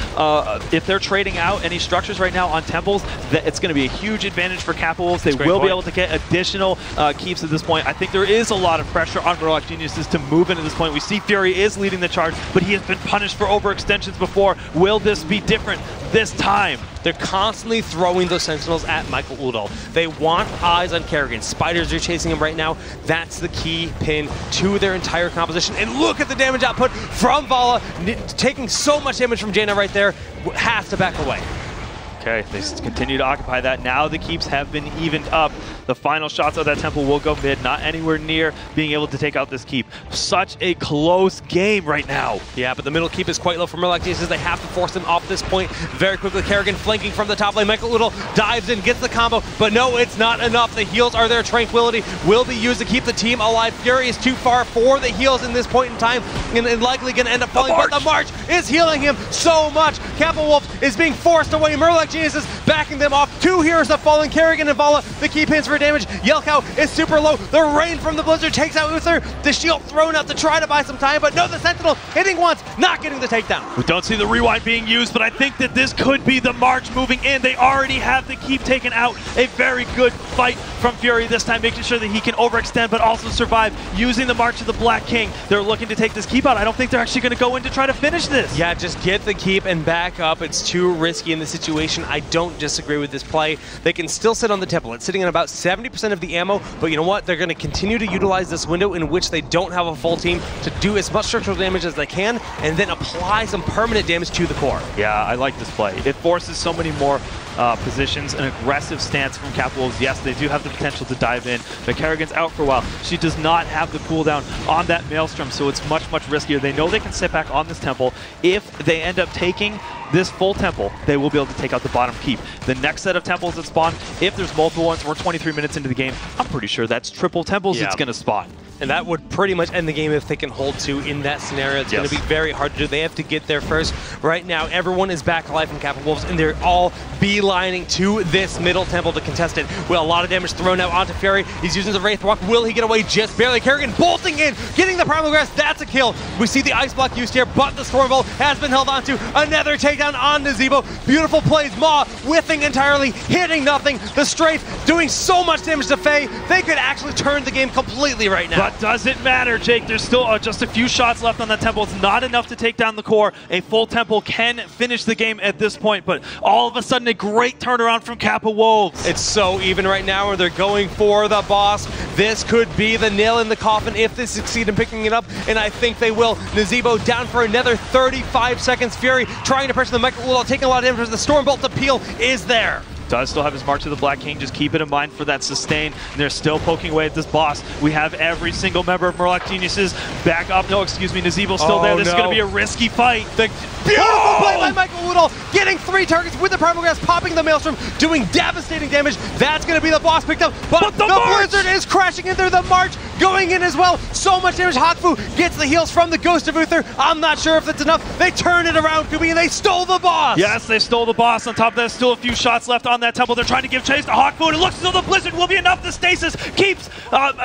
Speaker 3: if they're trading out any structures right now on temples, it's going to be a huge advantage for Kappa Wolves. They will be able to get additional keeps at this point. I think there is a lot of pressure on Murloc Geniuses to move into this point. We see Fury is leading the charge, but he has been punished for overextensions before. Will this be different this time?
Speaker 1: They're constantly throwing those Sentinels at Michaeludall. They want eyes on Kerrigan. Spiders are chasing him right now. That's the key pin to their entire composition. And look at the damage output from Vala, taking so much damage from Jaina right there. Has to back away.
Speaker 3: Okay, they continue to occupy that. Now the keeps have been evened up. The final shots of that temple will go mid, not anywhere near being able to take out this keep. Such a close game right now.
Speaker 1: Yeah, but the middle keep is quite low for Murloc. Geniuses. They have to force them off this point very quickly. Kerrigan flanking from the top lane. Michaeludall dives in, gets the combo, but no, it's not enough. The heals are there. Tranquility will be used to keep the team alive. Fury is too far for the heals in this point in time, and likely going to end up falling, but the March is healing him so much. Kappa Wolf is being forced away. Murloc Geniuses backing them off. 2 heroes have fallen. Kerrigan and Vala, the key pins for damage. YELKAO is super low. The rain from the Blizzard takes out Uther. The shield thrown out to try to buy some time, but no, the Sentinel hitting once, not getting the takedown.
Speaker 3: We don't see the rewind being used, but I think that this could be the March moving in. They already have the keep taken out. A very good fight from Fury this time, making sure that he can overextend but also survive using the March of the Black King. They're looking to take this keep out. I don't think they're actually going to go in to try to finish this.
Speaker 1: Yeah, just get the keep and back up. It's too risky in this situation. I don't disagree with this play. They can still sit on the temple. It's sitting at about 70% of the ammo, but you know what? They're going to continue to utilize this window in which they don't have a full team to do as much structural damage as they can and then apply some permanent damage to the core.
Speaker 3: Yeah, I like this play. It forces so many more positions, an aggressive stance from Kappa Wolves. Yes, they do have the potential to dive in, but Kerrigan's out for a while. She does not have the cooldown on that Maelstrom, so it's much, much riskier. They know they can sit back on this temple. If they end up taking this full temple, they will be able to take out the bottom keep. The next set of temples that spawn, if there's multiple ones, we're 23 minutes into the game, I'm pretty sure that's triple temples it's going to spawn.
Speaker 1: And that would pretty much end the game if they can hold 2 in that scenario. It's going to be very hard to do. They have to get there first. Right now, everyone is back alive from Kappa Wolves, and they're all beelining to this middle temple to contest it. Well, a lot of damage thrown out onto Fury. He's using the Wraith Walk. Will he get away? Just barely. Kerrigan bolting in, getting the Primal Grass. That's a kill. We see the Ice Block used here, but the Stormbolt has been held onto. Another takedown on Nazeebo. Beautiful plays. Maw whiffing entirely, hitting nothing. The Strafe doing so much damage to Faye. They could actually turn the game completely right now.
Speaker 3: But does it matter, Jake? There's still just a few shots left on that temple. It's not enough to take down the core. A full temple can finish the game at this point, but all of a sudden a great turnaround from Kappa Wolves.
Speaker 1: It's so even right now where they're going for the boss. This could be the nail in the coffin if they succeed in picking it up, and I think they will. Nazeebo down for another 35 seconds. Fury trying to pressure the Michaeludall, taking a lot of damage. The Stormbolt appeal is there.
Speaker 3: Does still have his March of the Black King. Just keep it in mind for that sustain. And they're still poking away at this boss. We have every single member of Murloc Geniuses back up. No, excuse me, Nazeebo's still there. This is going to be a risky fight.
Speaker 1: Beautiful play by Michaeludall, getting 3 targets with the Primal Grass, popping the Maelstrom, doing devastating damage. That's going to be the boss picked up, but the Blizzard is crashing in there. The March going in as well. So much damage. Hocfoo gets the heals from the Ghost of Uther. I'm not sure if that's enough. They turn it around, Kubi, and they stole the boss.
Speaker 3: Yes, they stole the boss. On top of that, still a few shots left on that temple. They're trying to give chase to Hocfoo, and it looks as though the Blizzard will be enough. The stasis keeps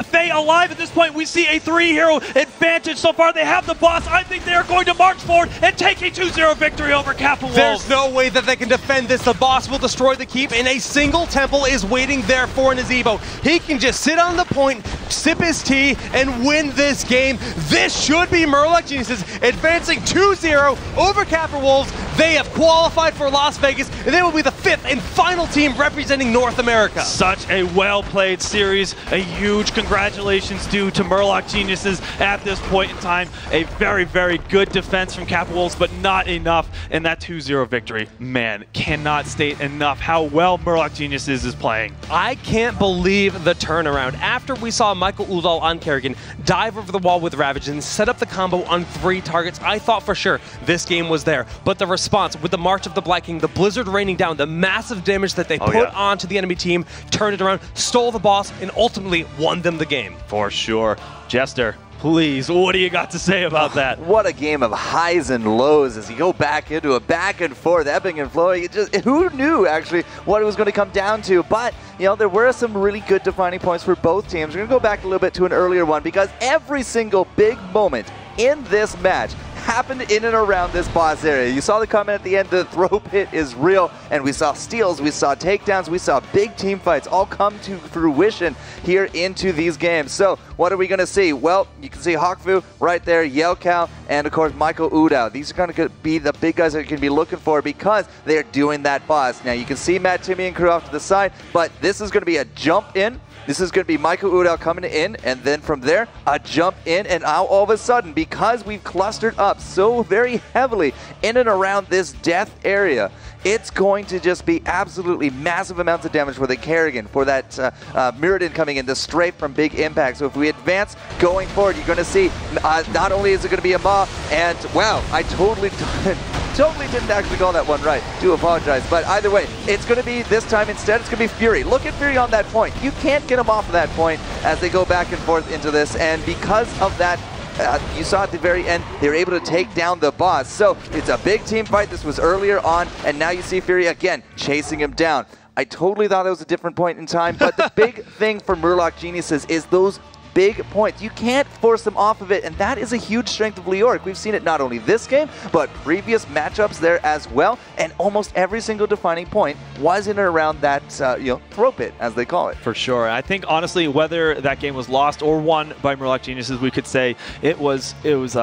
Speaker 3: Faye alive. At this point, we see a 3-hero advantage so far. They have the boss. I think they are going to march forward and take a 2-0 victory over Kappa Wolves.
Speaker 1: There's no way that they can defend this. The boss will destroy the keep, and a single temple is waiting there for Nazeebo. He can just sit on the point, sip his tea, and win this game. This should be Murloc Geniuses advancing 2-0 over Kappa Wolves. They have qualified for Las Vegas, and they will be the 5th and final team representing North America.
Speaker 3: Such a well-played series. A huge congratulations due to Murloc Geniuses at this point in time. A very, very good defense from Kappa Wolves, but not enough in that 2-0 victory. Man, cannot state enough how well Murloc Geniuses is playing.
Speaker 1: I can't believe the turnaround. After we saw Michaeludall on Kerrigan dive over the wall with Ravage and set up the combo on 3 targets, I thought for sure this game was there. But the response with the March of the Black King, the Blizzard raining down, the massive damage that they put onto the enemy team, turned it around, stole the boss, and ultimately won them the game.
Speaker 3: For sure. Jester, please, what do you got to say about that?
Speaker 2: What a game of highs and lows as you go back into a back and forth, ebbing and flowing. Who knew actually what it was going to come down to? But you know, there were some really good defining points for both teams. We're going to go back a little bit to an earlier one because every single big moment in this match happened in and around this boss area. You saw the comment at the end, the throw pit is real, and we saw steals, we saw takedowns, we saw big team fights all come to fruition here into these games. So what are we going to see? Well, you can see Hocfoo right there, YELKAO, and of course Michaeludall. These are going to be the big guys that you can be looking for because they're doing that boss. Now you can see madtimmy and crew off to the side, but this is going to be a jump in. This is going to be Michaeludall coming in, and then from there, a jump in, and now all of a sudden, because we've clustered up so very heavily in and around this death area, it's going to just be absolutely massive amounts of damage for the Kerrigan, for that Mirrodin coming in, the strafe from Big Impact. So if we advance going forward, you're going to see not only is it going to be a Maw, and wow, I totally didn't actually call that one right. Do apologize. But either way, it's going to be this time instead, it's going to be Fury. Look at Fury on that point. You can't get him off of that point as they go back and forth into this. And because of that, you saw at the very end, they were able to take down the boss. So it's a big team fight. This was earlier on, and now you see Fury again chasing him down. I totally thought that was a different point in time, but the big thing for Murloc Geniuses is those big points. You can't force them off of it, and that is a huge strength of Leoric. We've seen it not only this game, but previous matchups there as well, and almost every single defining point was in and around that throw pit, as they call it.
Speaker 3: For sure. I think, honestly, whether that game was lost or won by Murloc Geniuses, we could say it was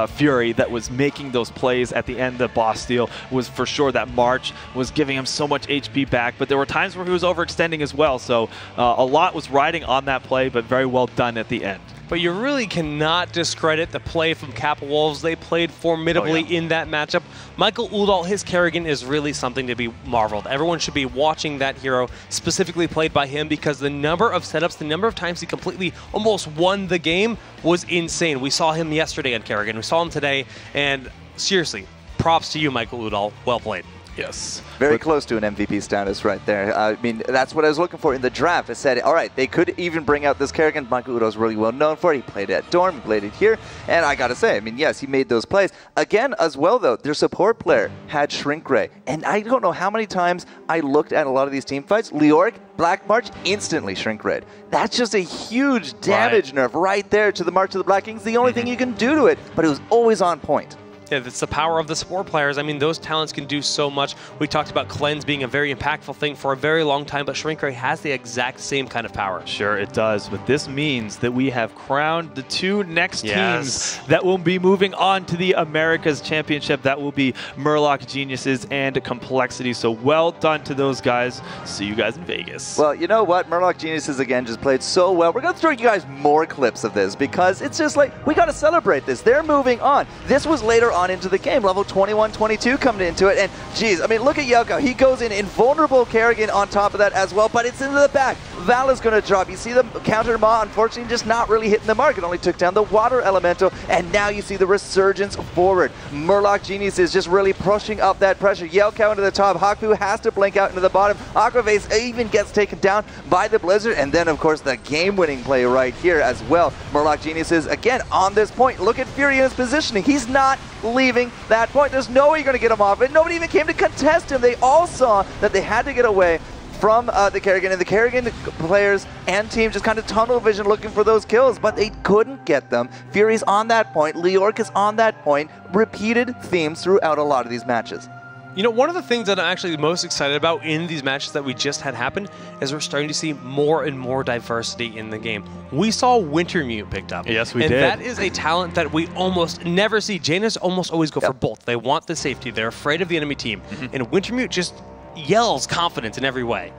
Speaker 3: Fury that was making those plays at the end. The boss steal was for sure that March was giving him so much HP back, but there were times where he was overextending as well, so a lot was riding on that play, but very well done at the end.
Speaker 1: But you really cannot discredit the play from Kappa Wolves. They played formidably in that matchup. Michaeludall, his Kerrigan is really something to be marveled. Everyone should be watching that hero, specifically played by him, because the number of setups, the number of times he completely almost won the game was insane. We saw him yesterday on Kerrigan. We saw him today, and seriously, props to you, Michaeludall. Well played.
Speaker 3: Yes.
Speaker 2: Very close to an MVP status right there. I mean, that's what I was looking for in the draft. I said, all right, they could even bring out this Kerrigan. Michaeludall's really well known for it. He played at Dorm, he played it here. And I got to say, I mean, yes, he made those plays. Again, as well, though, their support player had Shrink Ray. And I don't know how many times I looked at a lot of these team fights. Leoric, Black March, instantly Shrink Red. That's just a huge damage nerf right there to the March of the Black Kings. The only thing you can do to it, but it was always on point.
Speaker 1: Yeah, it's the power of the support players. I mean, those talents can do so much. We talked about Cleanse being a very impactful thing for a very long time, but Shrink Ray has the exact same kind of power.
Speaker 3: Sure, it does. But this means that we have crowned the two next teams that will be moving on to the Americas Championship. That will be Murloc Geniuses and Complexity. So well done to those guys. See you guys in Vegas.
Speaker 2: Well, you know what? Murloc Geniuses, again, just played so well. We're going to throw you guys more clips of this because it's just like, we got to celebrate this. They're moving on. This was later on into the game, level 21, 22 coming into it, and geez, I mean, look at YELKAO. He goes in invulnerable Kerrigan on top of that as well, but it's into the back. Val is going to drop. You see the counter Maw, unfortunately, just not really hitting the mark. It only took down the water elemental, and now you see the resurgence forward. Murloc Genius is just really pushing up that pressure. YELKAO into the top. Hocfoo has to blink out into the bottom. Akaface even gets taken down by the Blizzard, and then, of course, the game-winning play right here as well. Murloc Genius is, again, on this point. Look at Fury in his positioning. He's not leaving that point. There's no way you're going to get him off it. Nobody even came to contest him. They all saw that they had to get away from the Kerrigan, and the Kerrigan players and team just kind of tunnel vision looking for those kills, but they couldn't get them. Fury's on that point. Leoric is on that point. Repeated themes throughout a lot of these matches.
Speaker 1: You know, one of the things that I'm actually most excited about in these matches that we just had happen is we're starting to see more and more diversity in the game. We saw Wintermute picked up.
Speaker 3: Yes, we
Speaker 1: did.
Speaker 3: did.
Speaker 1: And that is a talent that we almost never see. Janus almost always go for both. They want the safety. They're afraid of the enemy team. And Wintermute just yells confidence in every way.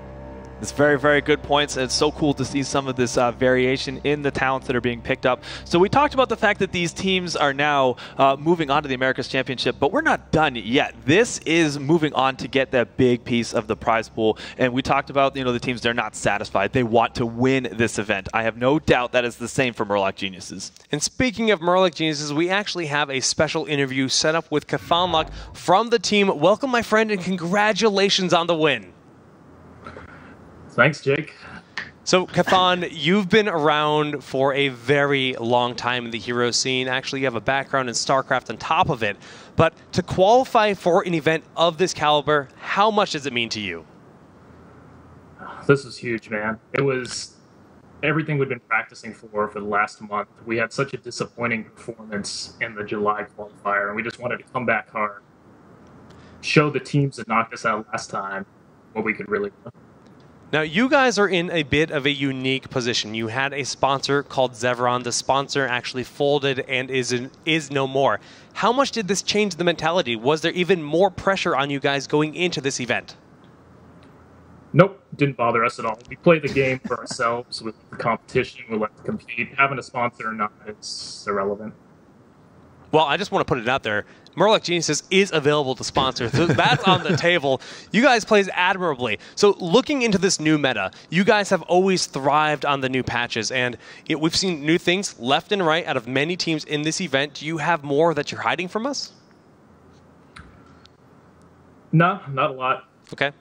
Speaker 3: It's very, very good points. It's so cool to see some of this variation in the talents that are being picked up. So we talked about the fact that these teams are now moving on to the Americas Championship, but we're not done yet. This is moving on to get that big piece of the prize pool. And we talked about, you know, the teams, they're not satisfied. They want to win this event. I have no doubt that is the same for Murloc Geniuses.
Speaker 1: And speaking of Murloc Geniuses, we actually have a special interview set up with CauthonLuck from the team. Welcome, my friend, and congratulations on the win.
Speaker 4: Thanks, Jake.
Speaker 1: So, Kauthon, you've been around for a very long time in the hero scene. Actually, you have a background in StarCraft on top of it. But to qualify for an event of this caliber, how much does it mean to you?
Speaker 4: This was huge, man. It was everything we've been practicing for the last month. We had such a disappointing performance in the July qualifier, and we just wanted to come back hard, show the teams that knocked us out last time what we could really do.
Speaker 1: Now, you guys are in a bit of a unique position. You had a sponsor called Zevron. The sponsor actually folded and is no more. How much did this change the mentality? Was there even more pressure on you guys going into this event?
Speaker 4: Nope, didn't bother us at all. We play the game for ourselves with the competition. We like to compete. Having a sponsor or not, it's irrelevant.
Speaker 1: Well, I just want to put it out there. Murloc Geniuses is available to sponsor. So that's on the table. You guys plays admirably. So looking into this new meta, you guys have always thrived on the new patches, and we've seen new things left and right out of many teams in this event. Do you have more that you're hiding from us? No,
Speaker 4: not a lot.
Speaker 1: Okay.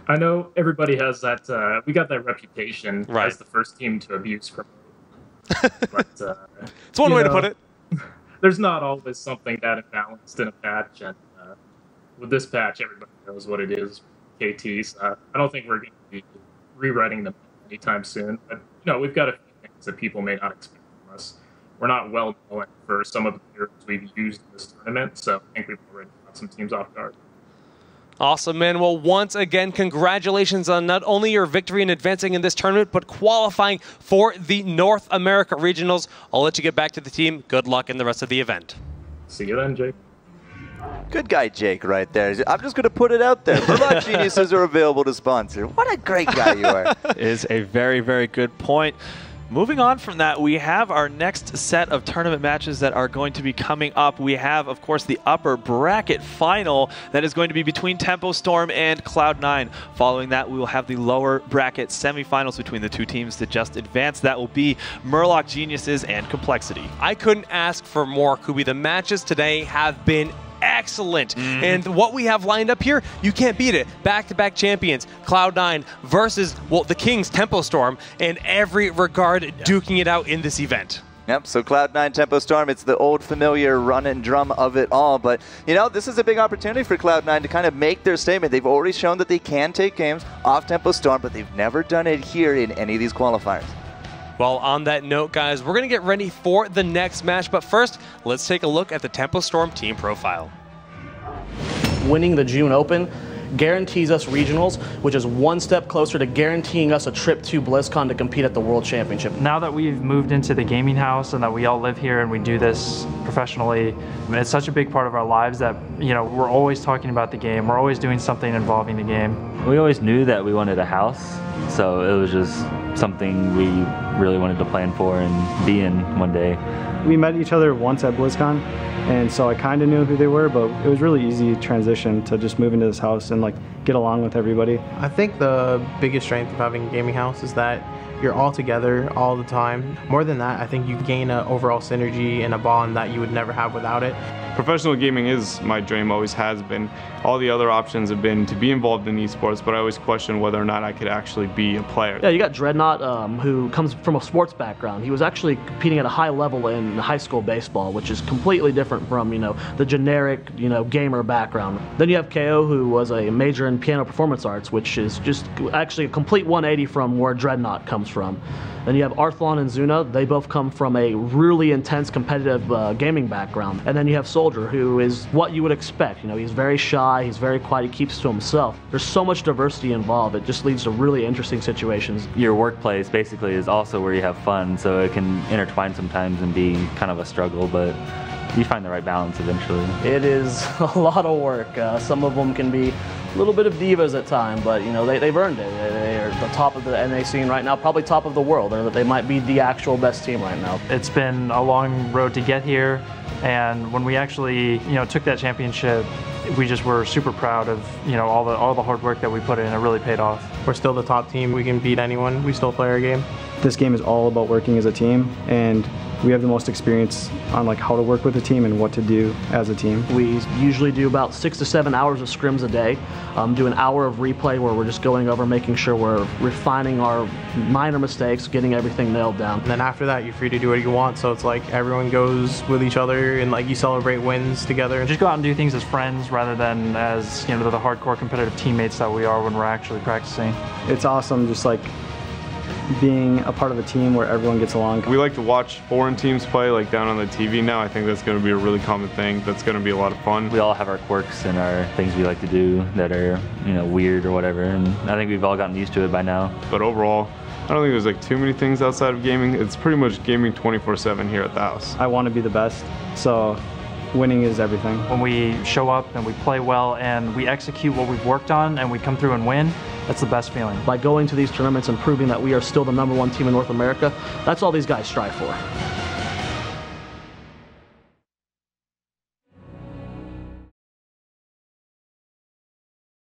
Speaker 4: I know everybody has that, we got that reputation as the first team to abuse promote. But,
Speaker 1: it's one way to put it.
Speaker 4: There's not always something that imbalanced in a patch, and with this patch, everybody knows what it is. KTs. I don't think we're going to be rewriting them anytime soon, but we've got a few things that people may not expect from us. We're not well known for some of the heroes we've used in this tournament, so I think we've already got some teams off guard.
Speaker 1: Awesome, man. Well, once again, congratulations on not only your victory in advancing in this tournament, but qualifying for the North America Regionals. I'll let you get back to the team. Good luck in the rest of the event.
Speaker 4: See you then, Jake.
Speaker 2: Good guy, Jake, right there. I'm just going to put it out there. Murloc Geniuses are available to sponsor. What a great guy you are.
Speaker 3: Is a very, very good point. Moving on from that, we have our next set of tournament matches that are going to be coming up. We have, of course, the upper bracket final that is going to be between Tempo Storm and Cloud9. Following that, we will have the lower bracket semifinals between the two teams that just advanced. That will be Murloc Geniuses and Complexity.
Speaker 1: I couldn't ask for more, Kubi. The matches today have been excellent. And what we have lined up here, you can't beat it. Back-to-back champions, Cloud9 versus, well, the Kings, Tempo Storm, in every regard duking it out in this event.
Speaker 2: Yep, so Cloud9 Tempo Storm, it's the old familiar run and drum of it all. But, this is a big opportunity for Cloud9 to kind of make their statement. They've already shown that they can take games off Tempo Storm, but they've never done it here in any of these qualifiers.
Speaker 1: Well, on that note, guys, we're going to get ready for the next match. But first, let's take a look at the Tempo Storm team profile.
Speaker 9: Winning the June Open guarantees us regionals, which is one step closer to guaranteeing us a trip to BlizzCon to compete at the World Championship.
Speaker 10: Now that we've moved into the gaming house and that we all live here and we do this professionally, it's such a big part of our lives that, we're always talking about the game. We're always doing something involving the game.
Speaker 11: We always knew that we wanted a house, so it was just something we really wanted to plan for and be in one day.
Speaker 12: We met each other once at BlizzCon, and so I kind of knew who they were, but it was really easy transition to just move into this house and get along with everybody.
Speaker 13: I think the biggest strength of having a gaming house is that you're all together all the time. More than that, I think you gain an overall synergy and a bond that you would never have without it.
Speaker 14: Professional gaming is my dream, always has been. All the other options have been to be involved in esports, but I always question whether or not I could actually be a player.
Speaker 9: Yeah, you got Dreadnought, who comes from a sports background. He was actually competing at a high level in high school baseball, which is completely different from, the generic, gamer background. Then you have KO, who was a major in piano performance arts, which is just actually a complete 180 from where Dreadnought comes from. Then you have Arthlon and Zuna. They both come from a really intense competitive gaming background. And then you have Soldier, who is what you would expect. He's very shy, he's very quiet, he keeps to himself. There's so much diversity involved. It just leads to really interesting situations.
Speaker 11: Your workplace basically is also where you have fun, so it can intertwine sometimes and be kind of a struggle, but you find the right balance eventually.
Speaker 9: It is a lot of work. Some of them can be a little bit of divas at times, but they've earned it. They are the top of the NA scene right now, probably top of the world, or they might be the actual best team right now.
Speaker 10: It's been a long road to get here, and when we actually took that championship, we just were super proud of all the hard work that we put in. It really paid off.
Speaker 13: We're still the top team. We can beat anyone. We still play our game.
Speaker 12: This game is all about working as a team, and we have the most experience on how to work with a team and what to do as a team.
Speaker 9: We usually do about 6 to 7 hours of scrims a day, do an hour of replay where we're just going over making sure we're refining our minor mistakes, getting everything nailed down.
Speaker 13: And then after that, you're free to do what you want, so it's everyone goes with each other and you celebrate wins together.
Speaker 10: Just go out and do things as friends rather than as the hardcore competitive teammates that we are when we're actually practicing.
Speaker 12: It's awesome, just being a part of a team where everyone gets along.
Speaker 14: We like to watch foreign teams play, like down on the TV now. I think that's going to be a really common thing. That's going to be a lot of fun.
Speaker 11: We all have our quirks and our things we like to do that are, weird or whatever, and I think we've all gotten used to it by now.
Speaker 14: But overall, I don't think there's like too many things outside of gaming. It's pretty much gaming 24/7 here at the house.
Speaker 12: I want to be the best, so winning is everything.
Speaker 10: When we show up and we play well and we execute what we've worked on and we come through and win, that's the best feeling.
Speaker 9: By going to these tournaments and proving that we are still the #1 team in North America, that's all these guys strive for.